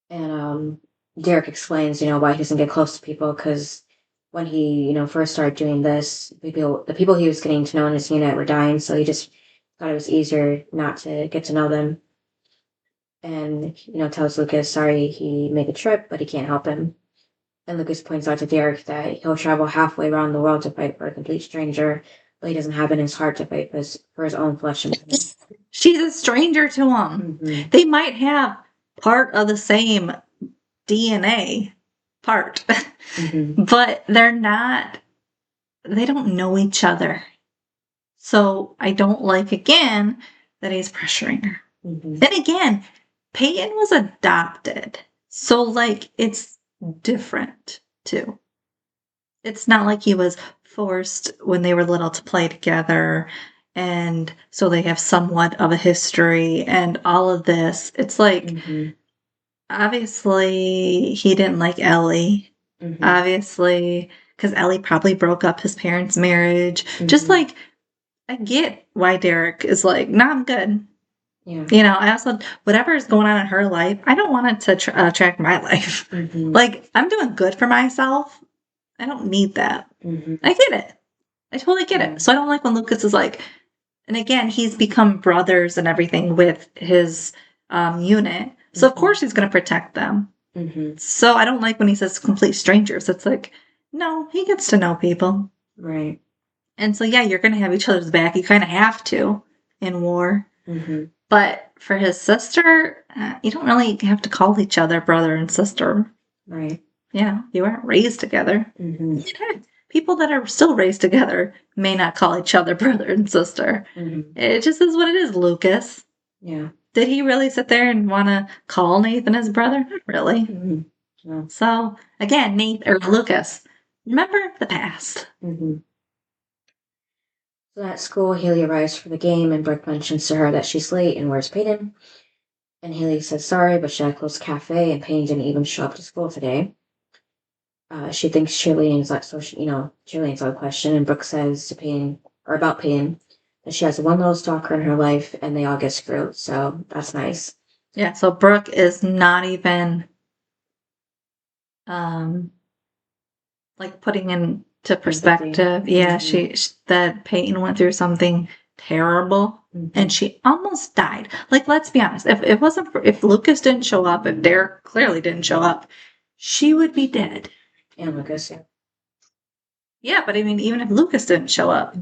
And Derek explains, why he doesn't get close to people, because when he, first started doing this, the people he was getting to know in his unit were dying, so he just thought it was easier not to get to know them. And, tells Lucas, sorry he made the trip, but he can't help him. And Lucas points out to Derek that he'll travel halfway around the world to fight for a complete stranger, but he doesn't have it in his heart to fight for his own flesh and blood. She's a stranger to him. Mm-hmm. They might have part of the same DNA part, but they don't know each other. So I don't like, again, that he's pressuring her. Then again, Peyton was adopted. So, like, it's different, too. It's not like he was forced when they were little to play together, and so they have somewhat of a history and all of this. It's like, obviously, he didn't like Ellie. Obviously, because Ellie probably broke up his parents' marriage. Just like, I get why Derek is like, nah, I'm good. Yeah. I also, whatever is going on in her life, I don't want it to attract my life. Like, I'm doing good for myself. I don't need that. I get it. I totally get it. So I don't like when Lucas is like, and again, he's become brothers and everything with his unit. So of course he's going to protect them. So I don't like when he says complete strangers. It's like, no, he gets to know people. Right. And so, yeah, you're going to have each other's back. You kind of have to in war. But for his sister, you don't really have to call each other brother and sister. Right. You weren't raised together. people that are still raised together may not call each other brother and sister. Mm-hmm. It just is what it is, Lucas. Yeah. Did he really sit there and want to call Nathan his brother? Not really. Mm-hmm. Yeah. So, again, Lucas, remember the past. Mm-hmm. So at school, Haley arrives for the game, and Brooke mentions to her that she's late and where's Peyton. And Haley says sorry, but she had a closed cafe, and Peyton didn't even show up to school today. She thinks cheerleading's like, so cheerleading's out of question, and Brooke says to Peyton, or about Peyton, that she has one little stalker in her life, and they all get screwed. So that's nice. Yeah, so Brooke is not even like putting into perspective. Yeah, she that Peyton went through something terrible and she almost died. Like, let's be honest, if Lucas didn't show up, if Derek clearly didn't show up, she would be dead. And Lucas, yeah. Yeah, but I mean, even if Lucas didn't show up,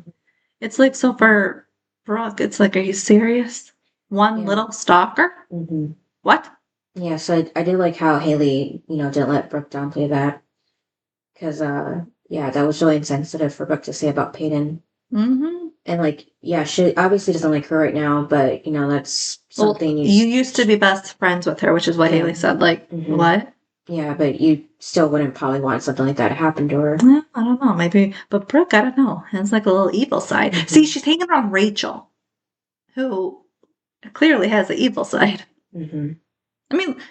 it's like, so for Brooke, it's like, are you serious? One little stalker? Mm-hmm. What? Yeah, so I did like how Haley, didn't let Brooke downplay that. Because, that was really insensitive for Brooke to say about Peyton. Mm-hmm. And, she obviously doesn't like her right now, but, that's something you used to be best friends with her, which is what Haley said. Like, what? Yeah, but you still wouldn't probably want something like that to happen to her. Well, I don't know, maybe. But Brooke, I don't know. It's like a little evil side. Mm-hmm. See, she's hanging around Rachel, who clearly has the evil side. Mm-hmm. I mean,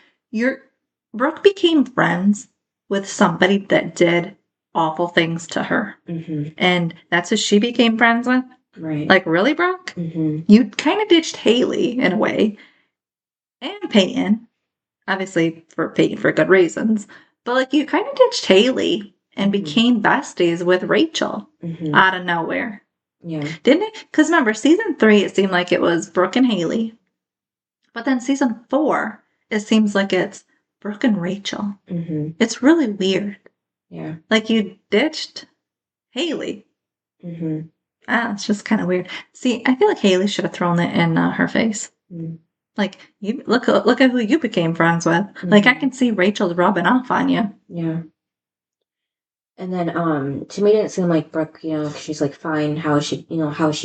Brooke became friends with somebody that did awful things to her. Mm-hmm. And that's who she became friends with? Right. Like, really, Brooke? Mm-hmm. You kind of ditched Haley in a way. And Peyton. Obviously, for Peyton for good reasons. But, like, you kind of ditched Haley and became besties with Rachel out of nowhere. Yeah. Didn't it? Because remember, season 3, it seemed like it was Brooke and Haley. But then season 4, it seems like it's Brooke and Rachel. Mm-hmm. It's really weird. Yeah. Like, you ditched Haley. Mm-hmm. It's just kind of weird. See, I feel like Haley should have thrown it in her face. Mm-hmm. Like, you look at who you became friends with. Mm-hmm. Like, I can see Rachel's rubbing off on you. Yeah. And then, to me, it didn't seem like Brooke, she's like, fine. How is she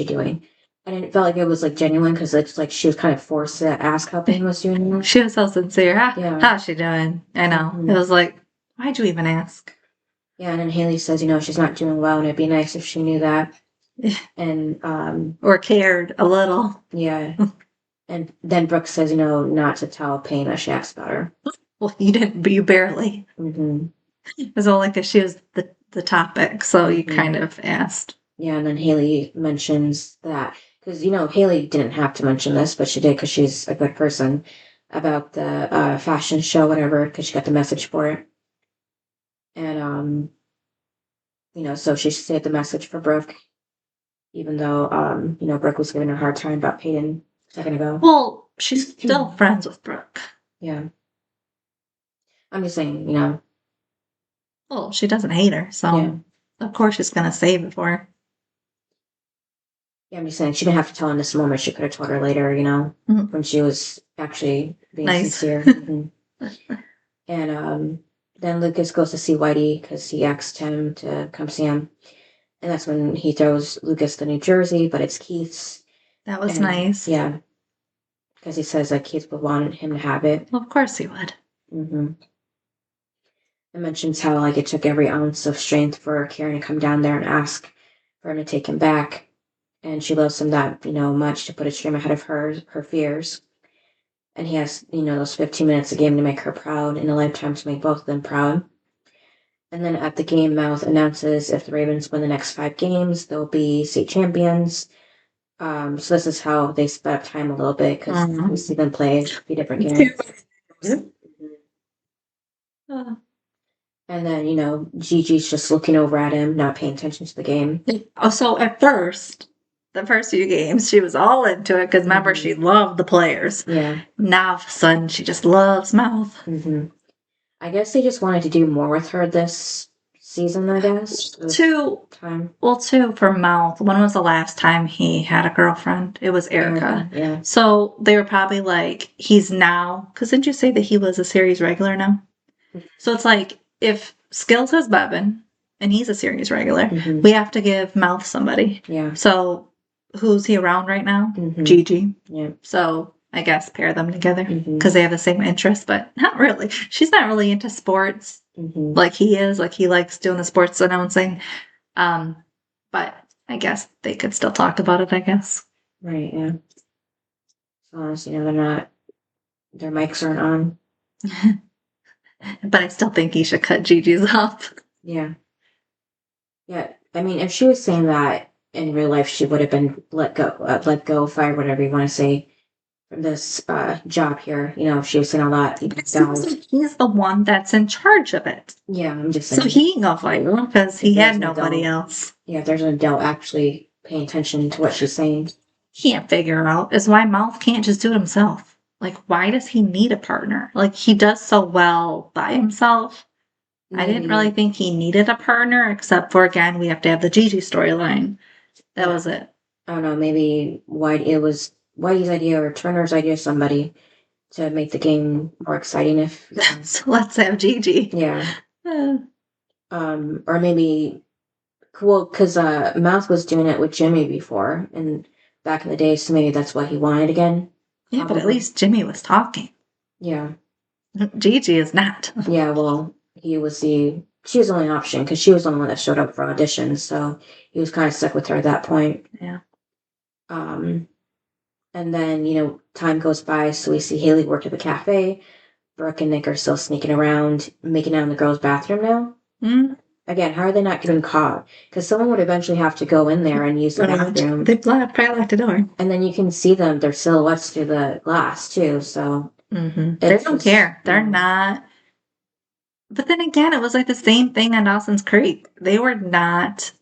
doing? And it felt like it was like genuine because it's like she was kind of forced to ask how Peyton was doing. She was so sincere. How's she doing? I know. Mm-hmm. It was like, why'd you even ask? Yeah, and then Haley says, she's not doing well, and it'd be nice if she knew that. And or cared a little. Yeah. And then Brooke says, not to tell Payne that she asked about her. Well, you didn't, but you barely. Mm-hmm. It was only because she was the topic, so you kind of asked. Yeah, and then Haley mentions that, because, Haley didn't have to mention this, but she did because she's a good person, about the fashion show, whatever, because she got the message for it. And, so she saved the message for Brooke, even though, Brooke was giving her a hard time about Peyton a second ago. Well, she's still friends with Brooke. Yeah. I'm just saying, Well, she doesn't hate her, so of course she's going to save it for her. Yeah, I'm just saying, she didn't have to tell in this moment. She could have told her later, when she was actually being sincere. Mm-hmm. And then Lucas goes to see Whitey because he asked him to come see him. And that's when he throws Lucas the New Jersey, but it's Keith's. That was nice. Yeah. Because he says that Keith would want him to have it. Well, of course he would. Mm-hmm. It mentions how, it took every ounce of strength for Karen to come down there and ask for him to take him back. And she loves him that, much to put his dream ahead of her fears. And he has, those 15 minutes a game to make her proud and a lifetime to make both of them proud. And then at the game, Mouth announces if the Ravens win the next 5 games, they'll be state champions. So this is how they sped up time a little bit because we see them play a few different games. And then, Gigi's just looking over at him, not paying attention to the game. Oh, so at first, the first few games, she was all into it because remember, she loved the players. Yeah. Now, all of a sudden, she just loves Mouth. Mm-hmm. I guess they just wanted to do more with her this season, I guess. Two, for Mouth. When was the last time he had a girlfriend? It was Erica. Yeah. So they were probably like, he's now, because didn't you say that he was a series regular now? Mm-hmm. So it's like, if Skills has Bevan, and he's a series regular. Mhm. We have to give Mouth somebody. Yeah. So who's he around right now? Mhm. Gigi. Yeah. So I guess pair them together Mhm. because they have the same interests, but not really. She's not really into sports Mhm. like he is. Like he likes doing the sports announcing. But I guess they could still talk about it, I guess. Right, yeah. As long as, they're not, their mics aren't on. But I still think he should cut Gigi's off. Yeah. Yeah. I mean, if she was saying that in real life, she would have been let go, fired, whatever you want to say, from this job here. If she was saying all that. But it seems like he's the one that's in charge of it. Yeah, I'm just saying. So he ain't gonna fight her because he had nobody else. Yeah, if there's an adult actually paying attention to what she's saying. Can't figure out is why Mouth can't just do it himself. Like, why does he need a partner? Like, he does so well by himself. I didn't really think he needed a partner, except for, again, we have to have the Gigi storyline. That was it. I don't know, maybe it was Whitey's idea or Turner's idea, somebody, to make the game more exciting. So let's have Gigi. Yeah. Or maybe, cool, because Mouth was doing it with Jimmy before, and back in the day, so maybe that's what he wanted again. Yeah, but at least Jimmy was talking. Yeah. Gigi is not. Yeah, well, she was the only option because she was the one that showed up for auditions, so he was kind of stuck with her at that point. Yeah. And then, time goes by, so we see Haley work at the cafe. Brooke and Nick are still sneaking around, making out in the girls' bathroom now. Mm. Again, how are they not getting caught? Because someone would eventually have to go in there and use the bathroom. They probably locked the door. And then you can see their silhouettes through the glass, too, so... Mm-hmm. They don't care. They're not... But then again, it was like the same thing on Dawson's Creek. They were not...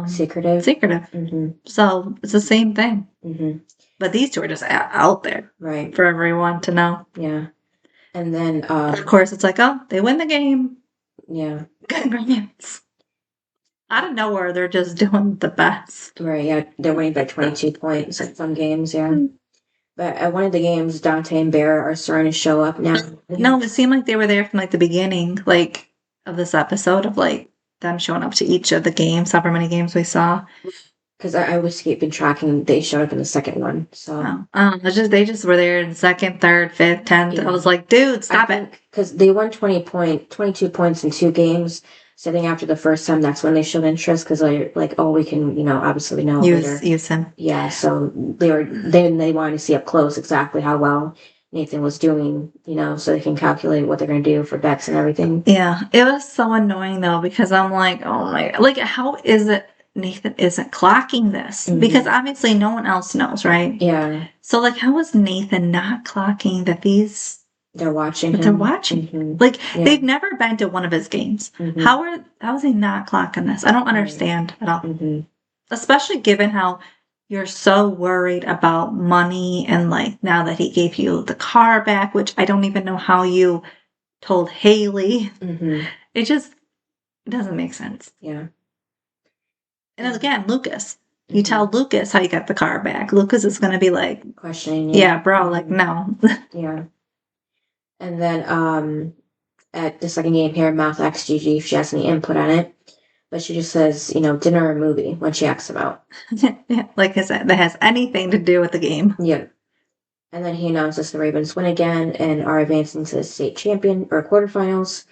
secretive. Mm-hmm. So, it's the same thing. Mm-hmm. But these two are just out there. Right. For everyone to know. Yeah. And then... of course, it's like, oh, they win the game. Yeah. Congrats. Out of nowhere, they're just doing the best. Right, yeah. They're winning by 22 points at some games, yeah. Mm-hmm. But at one of the games, Dante and Bear are starting to show up now. No, it seemed like they were there from, the beginning, of this episode of, them showing up to each of the games, however many games we saw. Because I was keeping tracking, they showed up in the second one, so... they just were there in second, third, fifth, 10th. Yeah. I was like, dude, stop it. Because they won 22 points in 2 games. So I think after the first time, that's when they showed interest, because they're like, oh, we can, obviously we know later. Use him. Yeah, so they wanted to see up close exactly how well Nathan was doing, so they can calculate what they're going to do for bets and everything. Yeah, it was so annoying, though, because I'm like, oh my, how is it Nathan isn't clocking this? Mm-hmm. Because obviously no one else knows, right? Yeah. So, how is Nathan not clocking that these... They're watching him. They're watching. Mm-hmm. They've never been to one of his games. Mm-hmm. How is he not clocking this? I don't understand at all. Mm-hmm. Especially given how you're so worried about money and now that he gave you the car back, which I don't even know how you told Haley. Mm-hmm. It just doesn't make sense. Yeah. And again, Lucas. You tell Lucas how you got the car back. Lucas is going to be questioning you. Yeah, bro, no. Yeah. And then at the second game here, Mouth asks Gigi if she has any input on it. But she just says, dinner or movie when she asks about. Yeah, like I said, that has anything to do with the game. Yep. And then he announces the Ravens win again and are advancing to the state champion or quarterfinals.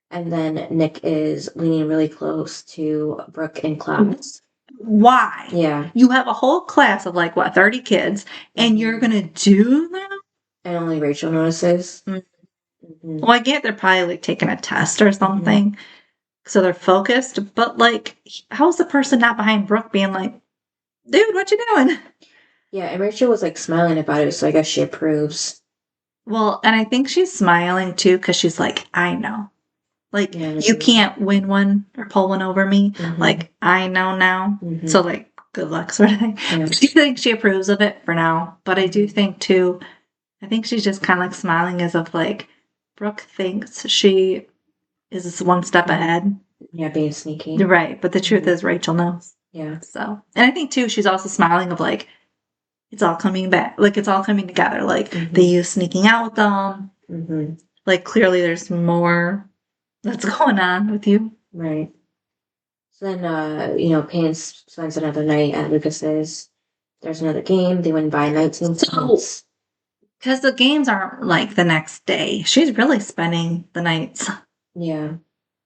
And then Nick is leaning really close to Brooke in class. Why? Yeah. You have a whole class of 30 kids, and you're going to do that? And only Rachel notices. Mm-hmm. Well, I get they're probably taking a test or something. Mm-hmm. So they're focused. But, how's the person not behind Brooke being dude, what you doing? Yeah, and Rachel was, smiling about it, so I guess she approves. Well, and I think she's smiling, too, because she's I know. You can't win one or pull one over me. Mm-hmm. I know now. Mm-hmm. So, good luck sort of thing. Yeah. I do think she approves of it for now. But I do think, too, I think she's just kind of smiling as if, Brooke thinks she is one step ahead. Yeah, being sneaky. Right. But the truth is Rachel knows. Yeah. So, and I think, too, she's also smiling of, it's all coming back. It's all coming together. Mm-hmm. The you sneaking out with them. Mm-hmm. Clearly there's more... that's going on with you. Right. So then, Payne spends another night at Lucas's. There's another game. They win by 19 points. Because the games aren't like the next day. She's really spending the nights. Yeah.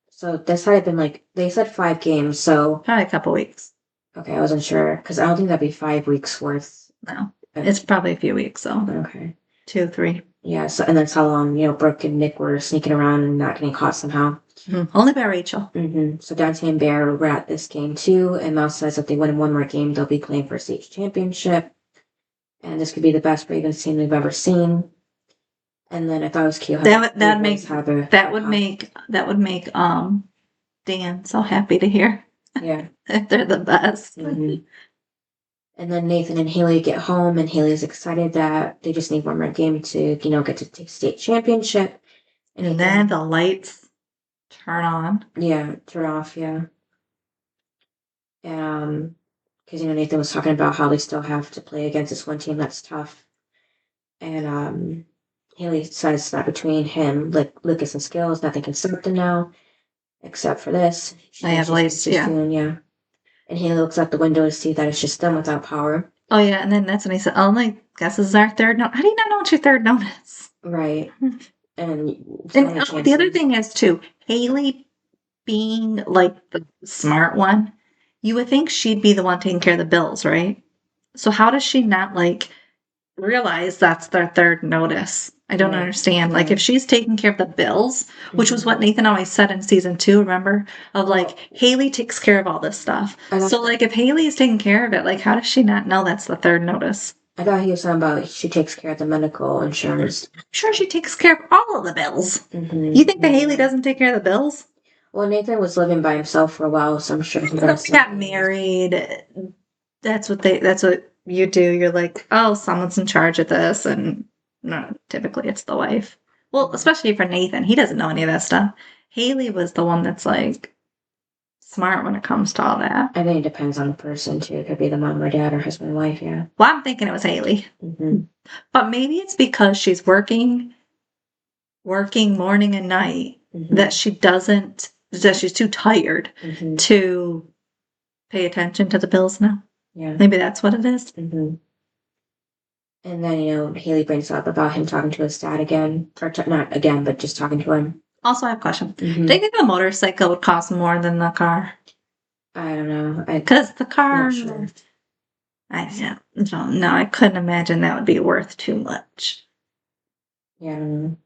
So this had been like, they said 5 games, so. Probably a couple weeks. Okay, I wasn't sure, because I don't think that'd be 5 weeks worth. No. It's probably a few weeks, though. Okay. 2, 3. Yeah, so, and that's how long, Brooke and Nick were sneaking around and not getting caught somehow. Mm-hmm. Only by Rachel. Mm-hmm. So Dante and Bear were at this game too, and Mouse says if they win one more game, they'll be playing for a state championship. And this could be the best Ravens team we've ever seen. And then I thought it was cute. That would make Dan so happy to hear. Yeah. They're the best. Mm-hmm. And then Nathan and Haley get home, and Haley's excited that they just need one more game to, get to take state championship. And then the lights turn on. Yeah, turn off, yeah. Because, Nathan was talking about how they still have to play against this one team that's tough. And Haley says that between him, Lucas and Skills, nothing can stop them now, except for this. I have lights, yeah. And Haley looks out the window to see that it's just them without power. Oh, yeah, and then that's when he said, oh, I guess this is our third notice. How do you not know it's your third notice? Right. And the other thing is, too, Haley being, like, the smart one, you would think she'd be the one taking care of the bills, right? So how does she not, realize that's their third notice? I don't understand. Like, if she's taking care of the bills, which was what Nathan always said in season 2, remember? Of, Haley takes care of all this stuff. So, if Haley is taking care of it, how does she not know that's the third notice? I thought he was talking about she takes care of the medical insurance. I'm sure she takes care of all of the bills. Mm-hmm. You think that Haley doesn't take care of the bills? Well, Nathan was living by himself for a while, so I'm sure he got married. That's what you do. You're like, oh, someone's in charge of this, and no, typically it's the wife. Well, especially for Nathan, he doesn't know any of that stuff. Haley was the one that's smart when it comes to all that. I think it depends on the person too. It could be the mom or dad or husband and wife. Yeah. Well, I'm thinking it was Haley, but maybe it's because she's working morning and night that she doesn't. That she's too tired to pay attention to the bills now. Yeah. Maybe that's what it is. Mm-hmm. And then, Haley brings up about him talking to his dad again. Or not again, but just talking to him. Also, I have a question. Do you think a motorcycle would cost more than the car? I don't know. Because the car... Not sure. I don't know. I couldn't imagine that would be worth too much. Yeah, I don't know.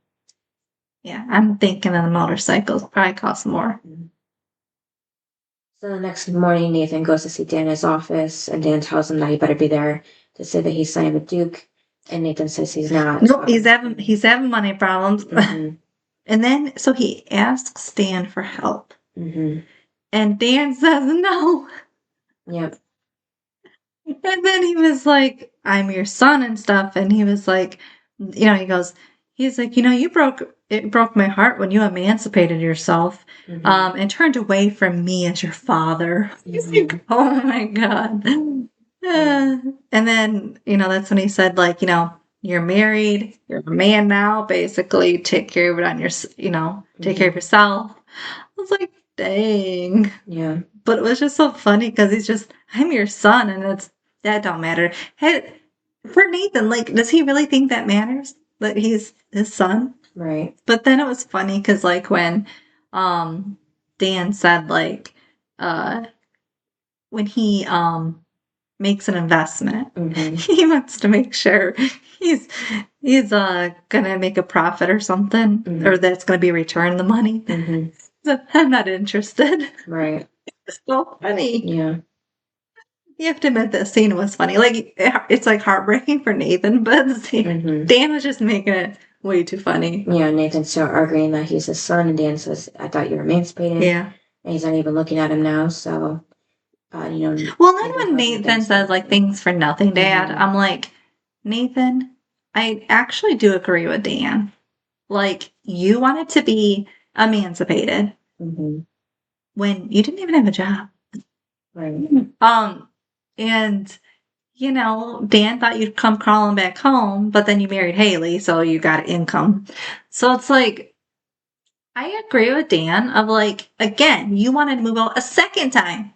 Yeah, I'm thinking of the motorcycles probably cost more. So the next morning, Nathan goes to see Dan in his office, and Dan tells him that he better be there to say that he's signing with Duke. And Nathan says he's not. Nope, he's having money problems. Mm-hmm. And then, so he asks Dan for help. Mm-hmm. And Dan says no. Yep. And then he was like, I'm your son and stuff. And he was like, he's like, it broke my heart when you emancipated yourself and turned away from me as your father. Mm-hmm. Oh my God. And then, that's when he said, you're married, you're a man now, basically, take care of it on your, take care of yourself. I was like, dang. Yeah. But it was just so funny because he's just, I'm your son, and that don't matter. Hey, for Nathan, does he really think that matters? That he's his son? Right. But then it was funny because, when Dan said, when he makes an investment, he wants to make sure he's gonna make a profit or something, or that's gonna be returned the money. So I'm not interested. Right. It's so funny. Yeah. You have to admit that scene was funny. It's heartbreaking for Nathan, but Dan was just making it way too funny. Yeah, Nathan's still arguing that he's his son, and Dan says, I thought you were emancipated. Yeah. And he's not even looking at him now, so, Well, then when Nathan says, things for nothing, Dad, I'm like, Nathan, I actually do agree with Dan. You wanted to be emancipated when you didn't even have a job. Right. And, Dan thought you'd come crawling back home, but then you married Haley, so you got income. So it's I agree with Dan of like, again, you wanted to move out a second time.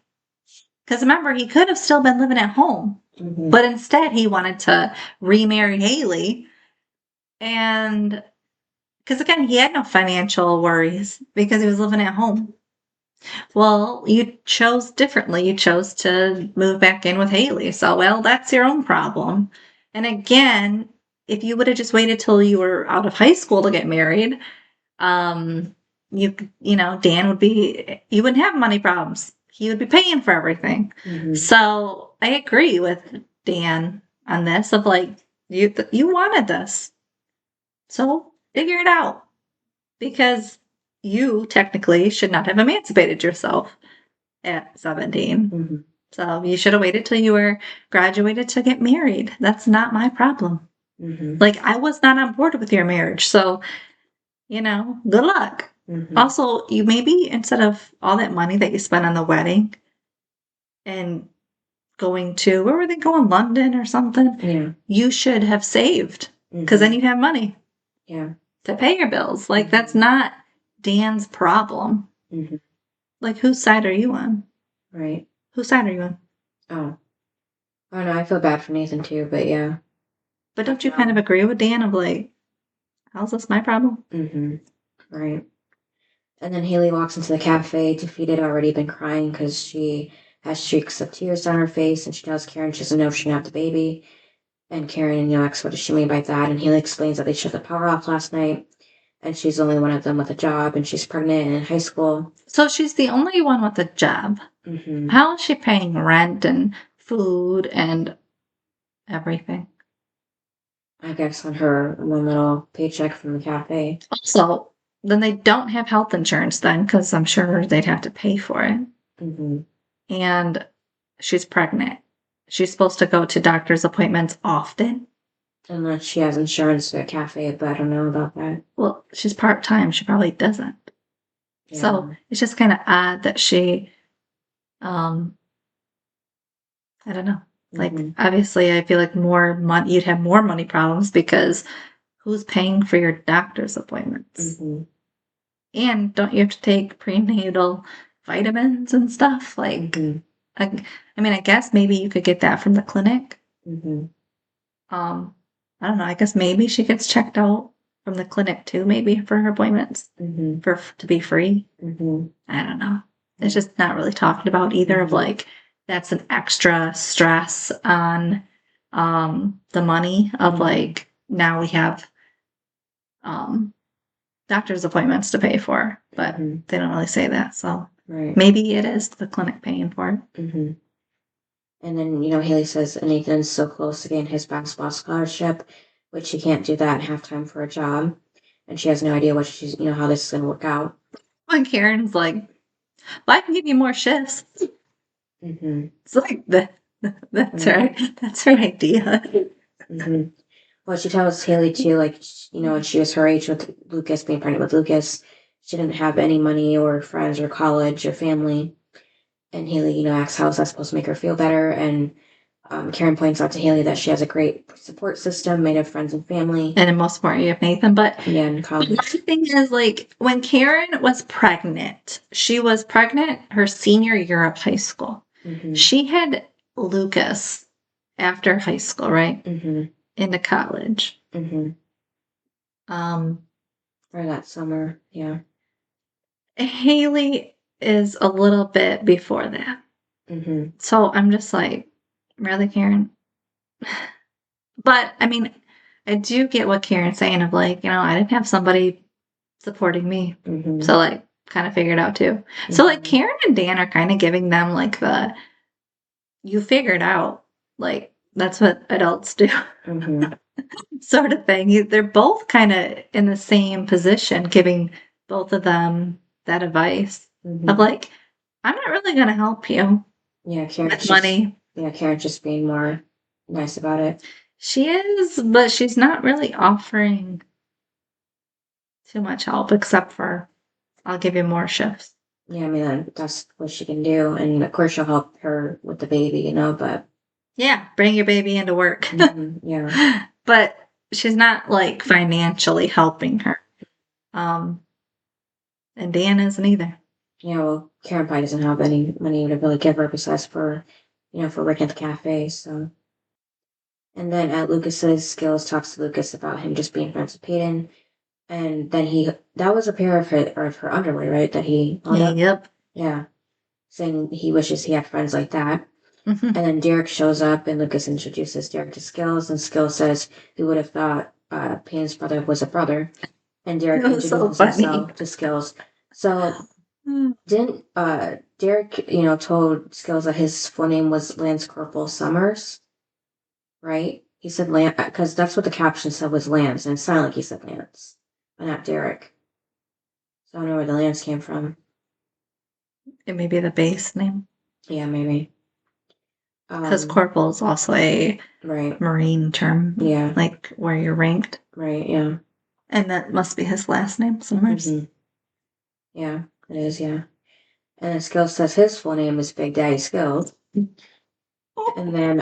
Because remember, he could have still been living at home. Mm-hmm. But instead, he wanted to remarry Haley. And because again, he had no financial worries because he was living at home. Well, you chose differently. You chose to move back in with Haley. So, well, that's your own problem. And again, if you would have just waited till you were out of high school to get married, um, Dan would be, you wouldn't have money problems. He would be paying for everything. Mm-hmm. So I agree with Dan on this of like, you wanted this. So figure it out because you technically should not have emancipated yourself at 17. Mm-hmm. So you should have waited till you were graduated to get married. That's not my problem. Mm-hmm. Like, I was not on board with your marriage. So, good luck. Mm-hmm. Also, you maybe instead of all that money that you spent on the wedding and going to, where were they going? London or something? Yeah. You should have saved because then you'd have money. Yeah. To pay your bills. Like, that's not Dan's problem. Mm-hmm. Like, whose side are you on? Right. Whose side are you on? Oh. Oh, no, I feel bad for Nathan too, but yeah. But don't you kind of agree with Dan of like, how's this my problem? Mm-hmm. Right. And then Haley walks into the cafe, defeated, already been crying because she has streaks of tears down her face, and she tells Karen she doesn't know if she can have the baby. And Karen, asks what does she mean by that, and Haley explains that they shut the power off last night, and she's the only one of them with a job, and she's pregnant and in high school. So she's the only one with a job. Mm-hmm. How is she paying rent and food and everything? I guess on her one little paycheck from the cafe. Also, then they don't have health insurance then, because I'm sure they'd have to pay for it. Mm-hmm. And she's pregnant. She's supposed to go to doctor's appointments often. Unless she has insurance at a cafe, but I don't know about that. Well, she's part-time. She probably doesn't. Yeah. So it's just kind of odd that she, I don't know. Like, obviously, I feel like you'd have more money problems because who's paying for your doctor's appointments? Mm-hmm. And don't you have to take prenatal vitamins and stuff? Like, I guess maybe you could get that from the clinic. Mm-hmm. I don't know. I guess maybe she gets checked out from the clinic too, maybe for her appointments to be free. Mm-hmm. I don't know. It's just not really talked about either of like, that's an extra stress on the money of like, now we have doctor's appointments to pay for, but they don't really say that. So maybe it is the clinic paying for it. Mm-hmm. And then, Haley says Nathan's so close to getting his basketball scholarship, which he can't do that and have time for a job. And she has no idea what she's, how this is going to work out. When Karen's like, well, I can give you more shifts. Mm-hmm. It's like, that's right. That's her idea. Mm-hmm. Well, she tells Haley too, like, when she was her age with Lucas, being pregnant with Lucas, she didn't have any money or friends or college or family. And Haley, asks how is that supposed to make her feel better. And Karen points out to Haley that she has a great support system made of friends and family. And in most part, you have Nathan. But yeah, in college. The thing is, like, when Karen was pregnant, she was pregnant her senior year of high school. Mm-hmm. She had Lucas after high school, right? Mm-hmm. Into college. Mm-hmm. Or that summer, yeah. Haley is a little bit before that. Mm-hmm. So I'm just like, really, Karen? But, I do get what Karen's saying of like, I didn't have somebody supporting me. Mm-hmm. So, like, kind of figured out too. Mm-hmm. So, like, Karen and Dan are kind of giving them like you figured out, like, that's what adults do. Mm-hmm. Sort of thing. They're both kind of in the same position, giving both of them that advice of like, I'm not really going to help you. Yeah, Karen with money. Yeah, Karen's just being more nice about it. She is, but she's not really offering too much help except for, I'll give you more shifts. Yeah, that's what she can do. And of course she'll help her with the baby, but. Yeah, bring your baby into work. Mm-hmm, yeah. But she's not like financially helping her. And Dan isn't either. Well, Karen probably doesn't have any money to really give her besides for, for working at the cafe, so. And then at Lucas's, Skills talks to Lucas about him just being friends with Peyton. And then that was a pair of her underwear, right? That he held up? Yep. Yeah. Saying he wishes he had friends like that. Mm-hmm. And then Derek shows up and Lucas introduces Derek to Skills. And Skills says, who would have thought Payne's brother was a brother? And Derek introduces himself to Skills. So didn't Derek, told Skills that his full name was Lance Corporal Summers, right? He said Lance, because that's what the caption said was Lance, and it sounded like he said Lance, but not Derek. So I don't know where the Lance came from. It may be the base name. Yeah, maybe. Because corporal is also a Marine term. Yeah. Like where you're ranked. Right, yeah. And that must be his last name, Summers. Mm-hmm. Yeah, it is, yeah. And then Skills says his full name is Big Daddy Skills. And then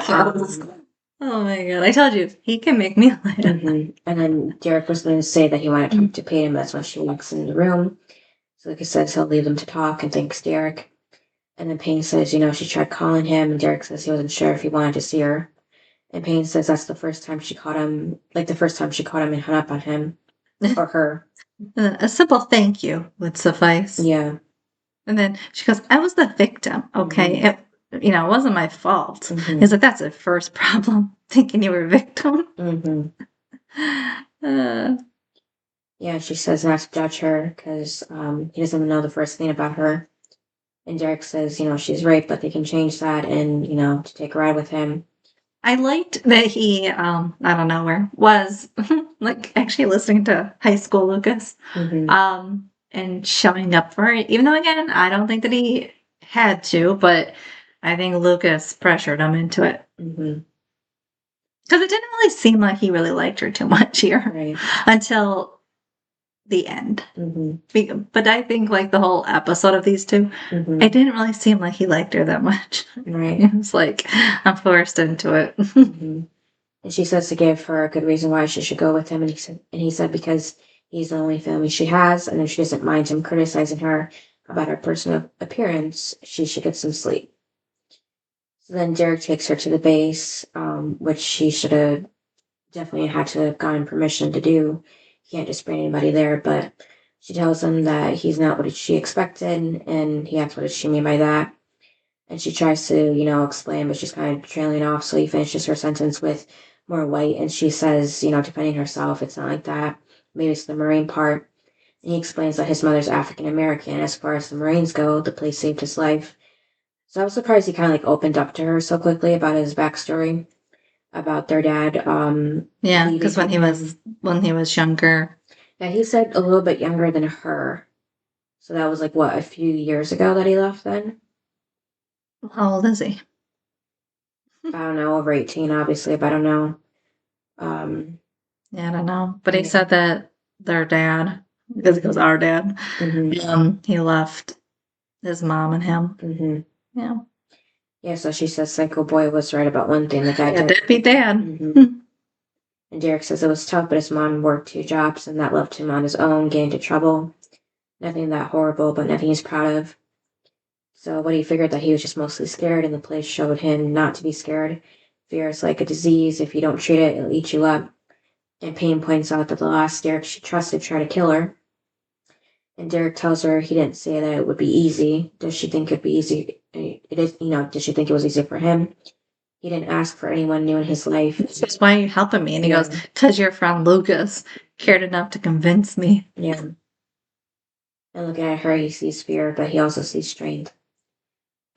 oh my god, I told you, he can make me laugh. Mm-hmm. And then Derek was going to say that he wanted to talk to Peyton, but that's when she walks into the room. So Lucas says he'll leave them to talk and thanks Derek. And then Payne says, she tried calling him, and Derek says he wasn't sure if he wanted to see her. And Payne says that's the first time she caught him, and hung up on him or her. A simple thank you would suffice. Yeah. And then she goes, I was the victim, okay? Mm-hmm. It wasn't my fault. Mm-hmm. He's like, that's a first problem, thinking you were a victim. Mm-hmm. Yeah, she says not to judge her because he doesn't even know the first thing about her. And Derek says, she's right, but they can change that and, to take a ride with him. I liked that he, I don't know where, was like actually listening to High School Lucas, and showing up for it. Even though, again, I don't think that he had to, but I think Lucas pressured him into it. Because it didn't really seem like he really liked her too much here until the end. But I think like the whole episode of these two, it didn't really seem like he liked her that much. Right. It was like, I'm forced into it. And she says to give her a good reason why she should go with him, and he said because he's the only family she has, and if she doesn't mind him criticizing her about her personal appearance, she should get some sleep. So then Derek takes her to the base, which she should have definitely had to have gotten permission to do. He can't just bring anybody there, but she tells him that he's not what she expected, and he asks what does she mean by that. And she tries to, explain, but she's kind of trailing off, so he finishes her sentence with more white, and she says, defending herself, it's not like that. Maybe it's the Marine part. And he explains that his mother's African American. As far as the Marines go, the place saved his life. So I was surprised he kind of opened up to her so quickly about his backstory, about their dad. Yeah, because when he was younger. Yeah, he said a little bit younger than her. So that was a few years ago that he left then? How old is he? I don't know, over 18 obviously, but I don't know. Yeah, I don't know. But he said that their dad, because it goes our dad, he left his mom and him. Yeah. Yeah, so she says Psycho Boy was right about one thing. The guy deadbeat dad. And Derek says it was tough, but his mom worked 2 jobs, and that left him on his own, getting into trouble. Nothing that horrible, but nothing he's proud of. So what he figured that he was just mostly scared, and the place showed him not to be scared. Fear is like a disease. If you don't treat it, it'll eat you up. And Payne points out that the last Derek she trusted tried to kill her. And Derek tells her he didn't say that it would be easy. Does she think it'd be easy? It is, did she think it was easy for him? He didn't ask for anyone new in his life. That's why you helping me. And he goes, because your friend Lucas cared enough to convince me. Yeah. And looking at her, he sees fear, but he also sees strength.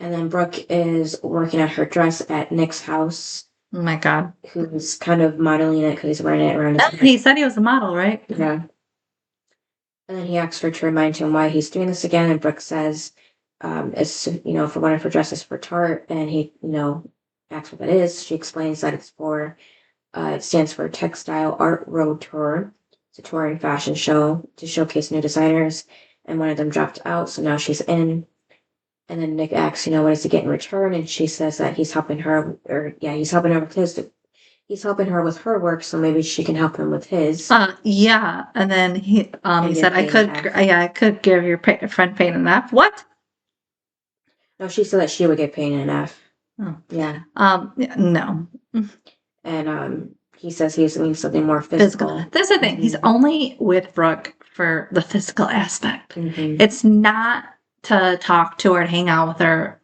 And then Brooke is working at her dress at Nick's house. Oh my God. Who's kind of modeling it because he's wearing it around his neck. He said he was a model, right? Yeah. And then he asks her to remind him why he's doing this again. And Brooke says, it's, for one of her dresses for Tarte. And he, asks what that is. She explains that it's for, it stands for Textile Art Road Tour. It's a touring fashion show to showcase new designers. And one of them dropped out, so now she's in. And then Nick asks, what does he get in return? And she says that he's helping her with he's helping her with her work, so maybe she can help him with his. Yeah, and then he said, I could give your friend Peyton an F. What? No, she said that she would get Peyton an F. Oh. Yeah. No. And he says he's doing something more physical. That's the thing. He's only with Brooke for the physical aspect. It's not to talk to her and hang out with her.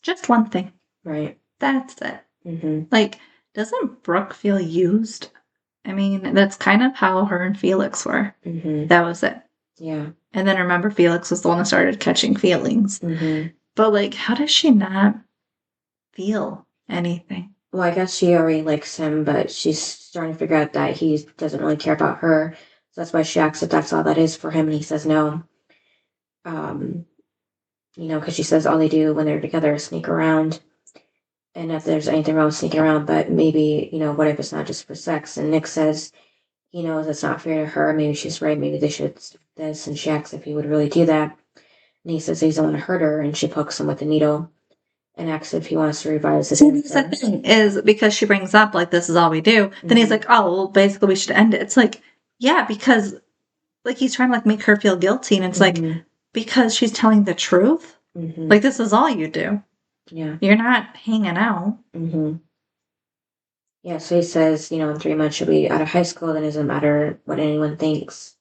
Just one thing. Right. That's it. Like, doesn't Brooke feel used? I mean, that's kind of how her and Felix were. That was it. Yeah. And then remember, Felix was the one that started catching feelings. But, like, how does she not feel anything? Well, I guess she already likes him, but she's starting to figure out that he doesn't really care about her. So that's why she asks if that's all that is for him, and he says no. Because she says all they do when they're together is sneak around. And if there's anything wrong with sneaking around, but maybe, what if it's not just for sex? And Nick says he knows it's not fair to her. Maybe she's right. Maybe they should do this. And she asks if he would really do that. And he says he doesn't want to hurt her, and she pokes him with a needle and asks if he wants to revise his answer. The thing is, because she brings up, like, this is all we do, then he's like, oh, well, basically we should end it. It's like, yeah, because, like, he's trying to, like, make her feel guilty, and it's like, because she's telling the truth. Like, this is all you do. Yeah. You're not hanging out. Yeah, so he says, in 3 months she'll be out of high school, then it doesn't matter what anyone thinks.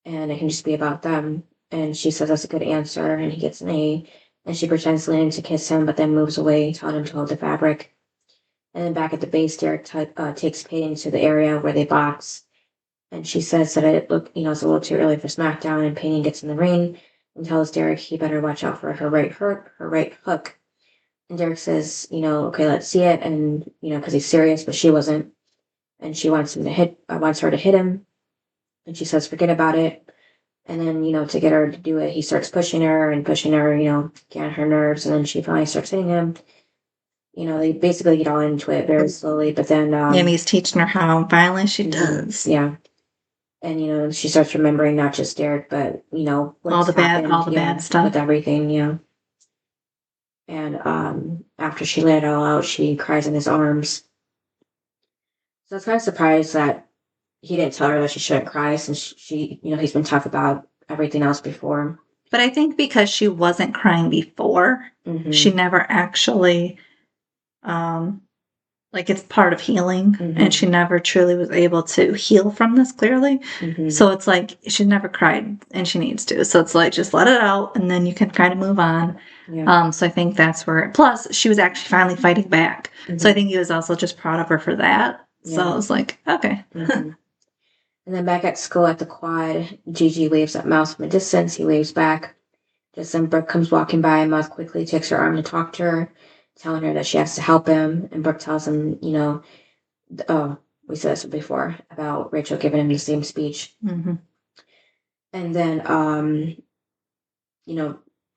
And it can just be about them. And she says that's a good answer, and he gets an A. And she pretends leaning to kiss him, but then moves away, telling him to hold the fabric. And then back at the base, Derek takes Peyton to the area where they box. And she says that it's a little too early for SmackDown, and Peyton gets in the ring and tells Derek he better watch out for her right hook. And Derek says, okay, let's see it. And, because he's serious, but she wasn't. And she wants her to hit him. And she says, forget about it. And then, to get her to do it, he starts pushing her, getting on her nerves. And then she finally starts hitting him. They basically get all into it very slowly. But then... and he's teaching her how violent she does. Yeah. And, she starts remembering not just Derek, but, all the bad stuff. With everything, yeah. And after she let it all out, she cries in his arms. So I was kind of surprised that he didn't tell her that she shouldn't cry, since she he's been tough about everything else before. But I think because she wasn't crying before, she never actually, it's part of healing, and she never truly was able to heal from this clearly. So it's like she never cried, and she needs to. So it's like, just let it out, and then you can kind of move on. Yeah. So I think that's where. Plus, she was actually finally fighting back. So I think he was also just proud of her for that. Yeah. So I was like, okay. And then back at school at the quad, Gigi waves at Mouse from a distance. He waves back. Just then Brooke comes walking by, and Mouse quickly takes her arm to talk to her, telling her that she has to help him. And Brooke tells him, we said this before, about Rachel giving him the same speech. And then,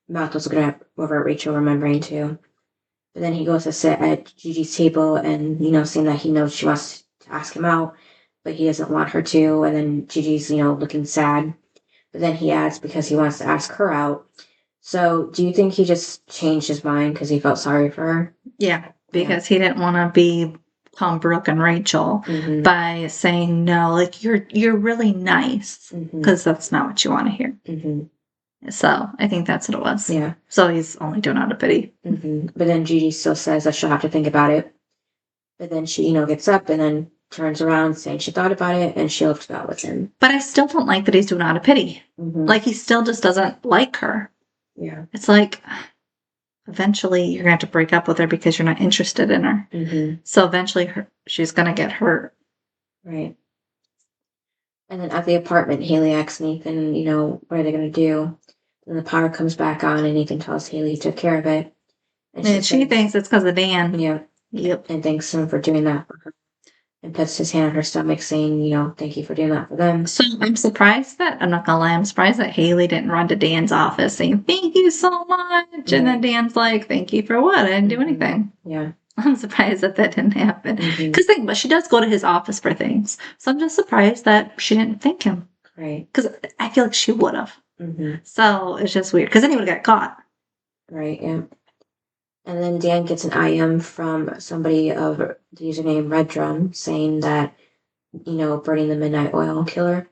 Mouth was looking over at Rachel, remembering too. But then he goes to sit at Gigi's table, and, seeing that he knows she wants to ask him out, but he doesn't want her to. And then Gigi's, looking sad. But then he adds, because he wants to ask her out. So do you think he just changed his mind because he felt sorry for her? Yeah, because he didn't want to become Brooke and Rachel by saying no, like, you're really nice, because that's not what you want to hear. So I think that's what it was. Yeah. So he's only doing out of pity. But then Gigi still says that she'll have to think about it. But then she, gets up and then turns around saying she thought about it, and she looks out with him. But I still don't like that he's doing out of pity. Like, he still just doesn't like her. Yeah. It's like, eventually you're going to have to break up with her because you're not interested in her. So eventually she's going to get hurt. Right. And then at the apartment, Haley asks Nathan, what are they going to do? And the power comes back on, and Nathan tells Haley he took care of it. And she thinks it's because of Dan. Yeah. Yep. And thanks him for doing that for her. And puts his hand on her stomach, saying, thank you for doing that for them. So I'm surprised that Haley didn't run to Dan's office saying, thank you so much. And then Dan's like, thank you for what? I didn't do anything. Yeah. I'm surprised that didn't happen. Because she does go to his office for things. So I'm just surprised that she didn't thank him. Right. Because I feel like she would have. So it's just weird. Because then he would have got caught. Right, yeah. And then Dan gets an IM from somebody of the username Red Drum saying that, burning the midnight oil killer.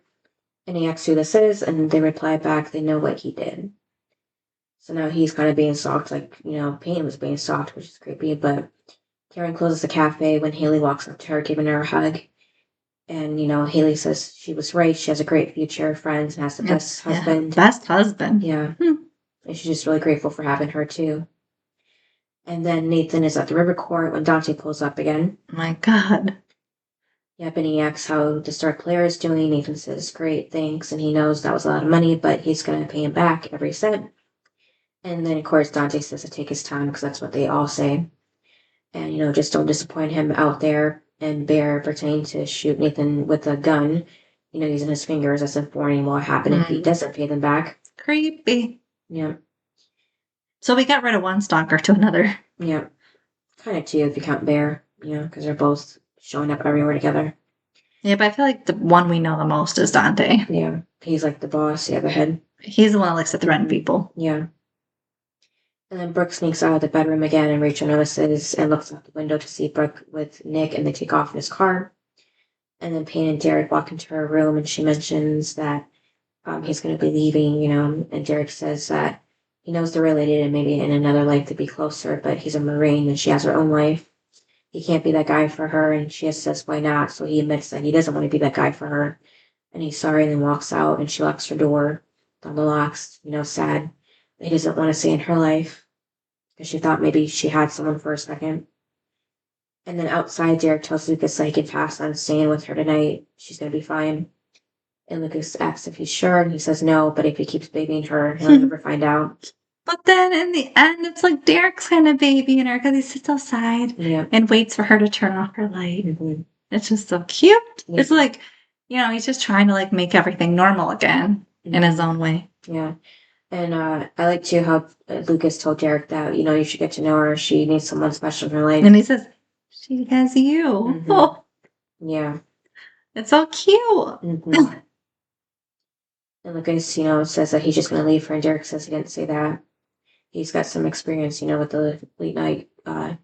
And he asks who this is, and they reply back they know what he did. So now he's kind of being stalked, like, Peyton was being stalked, which is creepy. But Karen closes the cafe when Haley walks up to her, giving her a hug. And, Haley says she was right. She has a great future, friends, and has the best husband. Best husband. Yeah. And she's just really grateful for having her, too. And then Nathan is at the river court when Dante pulls up again. My God. Yep, and he asks how the star player is doing. Nathan says, great, thanks. And he knows that was a lot of money, but he's going to pay him back every cent. And then, of course, Dante says to take his time because that's what they all say. And, just don't disappoint him out there. And Bear pretending to shoot Nathan with a gun, using his fingers as if warning what will happen if he doesn't pay them back. Creepy. Yeah. So we got rid of one stalker to another. Yeah. Kind of two if you count Bear, because they're both showing up everywhere together. Yeah, but I feel like the one we know the most is Dante. Yeah. He's like the boss, the head. He's the one that likes to threaten people. Yeah. And then Brooke sneaks out of the bedroom again, and Rachel notices and looks out the window to see Brooke with Nick, and they take off in his car. And then Payne and Derek walk into her room, and she mentions that he's going to be leaving, and Derek says that he knows they're related and maybe in another life to be closer, but he's a Marine and she has her own life. He can't be that guy for her, and she says, why not? So he admits that he doesn't want to be that guy for her, and he's sorry, and then walks out, and she locks her door, double locks, sad. He doesn't want to stay in her life because she thought maybe she had someone for a second. And then outside, Derek tells Lucas that he can pass on staying with her tonight. She's going to be fine. And Lucas asks if he's sure, and he says no, but if he keeps babying her, he'll never find out. But then in the end, it's like Derek's kind of babying her because he sits outside and waits for her to turn off her light. Mm-hmm. It's just so cute. Yeah. It's like, he's just trying to make everything normal again in his own way. Yeah. And I like too how Lucas told Derek that, you should get to know her. She needs someone special in her life. And he says, she has you. Mm-hmm. Oh. Yeah. It's so cute. Mm-hmm. And Lucas, says that he's just going to leave her. And Derek says he didn't say that. He's got some experience, with the late night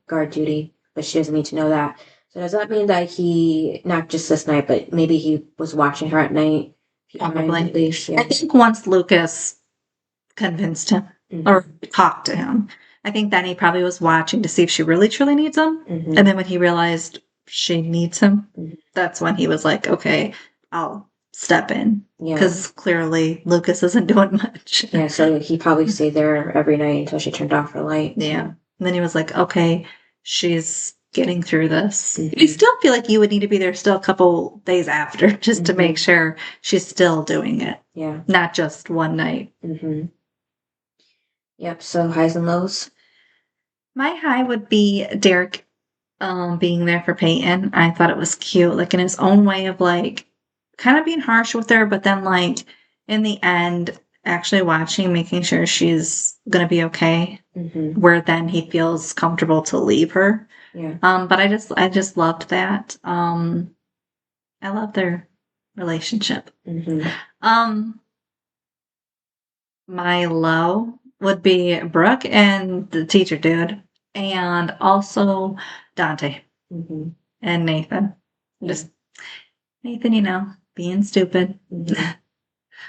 guard duty. But she doesn't need to know that. So does that mean that he, not just this night, but maybe he was watching her at night? Probably. At least, yeah. I think once Lucas convinced him or talked to him, I think then he probably was watching to see if she really truly needs him. Mm-hmm. And then when he realized she needs him, that's when he was like, okay, I'll step in. Because clearly Lucas isn't doing much. Yeah, so he probably stayed there every night until she turned off her light. Yeah. And then he was like, okay, she's getting through this. Mm-hmm. You still feel like you would need to be there still a couple days after just to make sure she's still doing it. Yeah. Not just one night. Mm-hmm. Yep, so highs and lows? My high would be Derek being there for Peyton. I thought it was cute, in his own way of kind of being harsh with her, but then in the end, actually watching, making sure she's gonna be okay. Mm-hmm. Where then he feels comfortable to leave her. Yeah. But I just loved that. I love their relationship. Mm-hmm. My low would be Brooke and the teacher dude, and also Dante and Nathan. Yeah. Just Nathan, being stupid. Mm-hmm.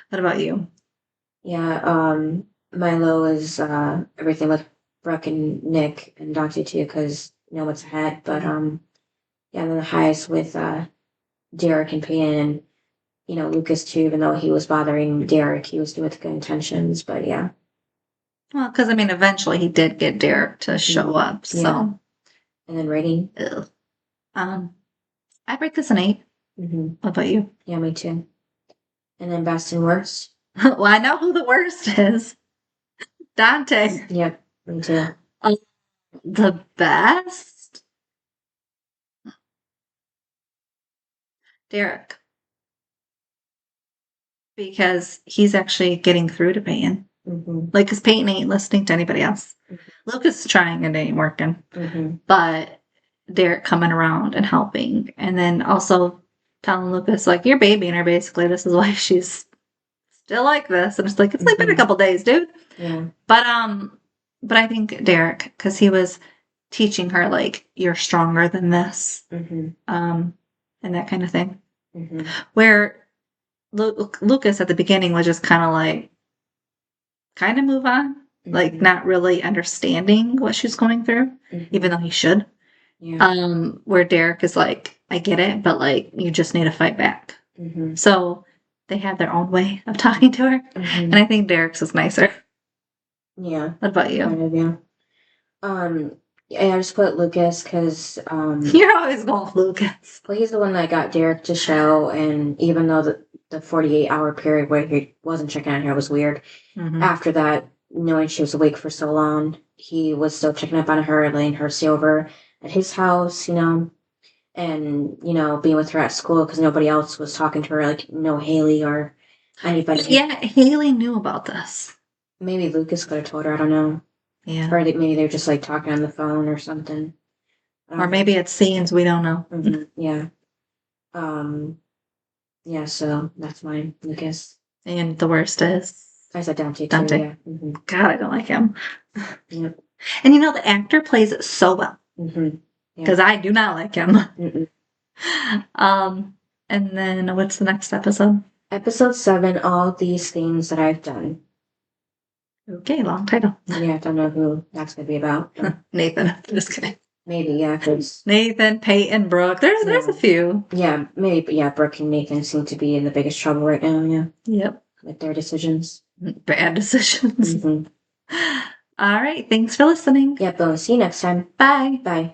What about you? Yeah, my low is everything with Brooke and Nick and Dante too, because what's ahead. But and then the highs with Derek and Peyton and Lucas too. Even though he was bothering Derek, he was doing it with good intentions. But yeah. Well, because eventually he did get Derek to show up. So. Yeah. And then rating. I break this an 8. Mm-hmm. What about you? Yeah, me too. And then best and worst. Well, I know who the worst is. Dante. Yep, me too. The best? Derek. Because he's actually getting through to Peyton. Mm-hmm. Because Peyton ain't listening to anybody else. Mm-hmm. Lucas is trying and it ain't working. Mm-hmm. But Derek coming around and helping. And then also telling Lucas, you're babying her, basically. This is why she's still like this. And it's only been a couple days, dude. Yeah. But But I think Derek, because he was teaching her, like, you're stronger than this, and that kind of thing. Where Lucas at the beginning was just kind of like, kind of move on, like not really understanding what she's going through, even though he should. Yeah. Where Derek is like, I get it, but like, you just need to fight back. So they have their own way of talking to her, and I think Derek's is nicer. Yeah. What about you? Kind of, yeah. Yeah, I just put Lucas because you're always going with Lucas. Well, he's the one that got Derek to show, and even though the 48-hour period where he wasn't checking on her was weird, after that, knowing she was awake for so long, he was still checking up on her, letting her stay over at his house, and being with her at school because nobody else was talking to her, like no Haley or anybody. Yeah, Haley knew about this. Maybe Lucas could have told her. I don't know. Yeah. Or maybe they're just like talking on the phone or something. Or maybe it's scenes we don't know. Yeah. Yeah, so that's mine, Lucas. And the worst is? I said Dante. Dante. Yeah. God, I don't like him. Yep. And the actor plays it so well. Because I do not like him. And then what's the next episode? Episode 7, All These Things That I've Done. Okay, long title. Yeah, I don't know who that's going to be about. Nathan. Just kidding. Maybe, yeah. Nathan, Peyton, Brooke. There's a few. Yeah, maybe, but yeah, Brooke and Nathan seem to be in the biggest trouble right now, yeah. Yep. With their decisions. Bad decisions. All right, thanks for listening. Yep, we'll see you next time. Bye. Bye.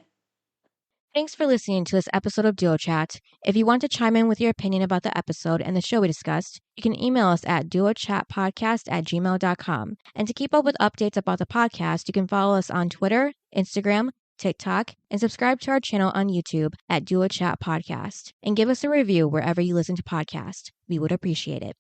Thanks for listening to this episode of Duo Chat. If you want to chime in with your opinion about the episode and the show we discussed, you can email us at duochatpodcast@gmail.com. And to keep up with updates about the podcast, you can follow us on Twitter, Instagram, TikTok, and subscribe to our channel on YouTube at Duo Chat Podcast. And give us a review wherever you listen to podcasts. We would appreciate it.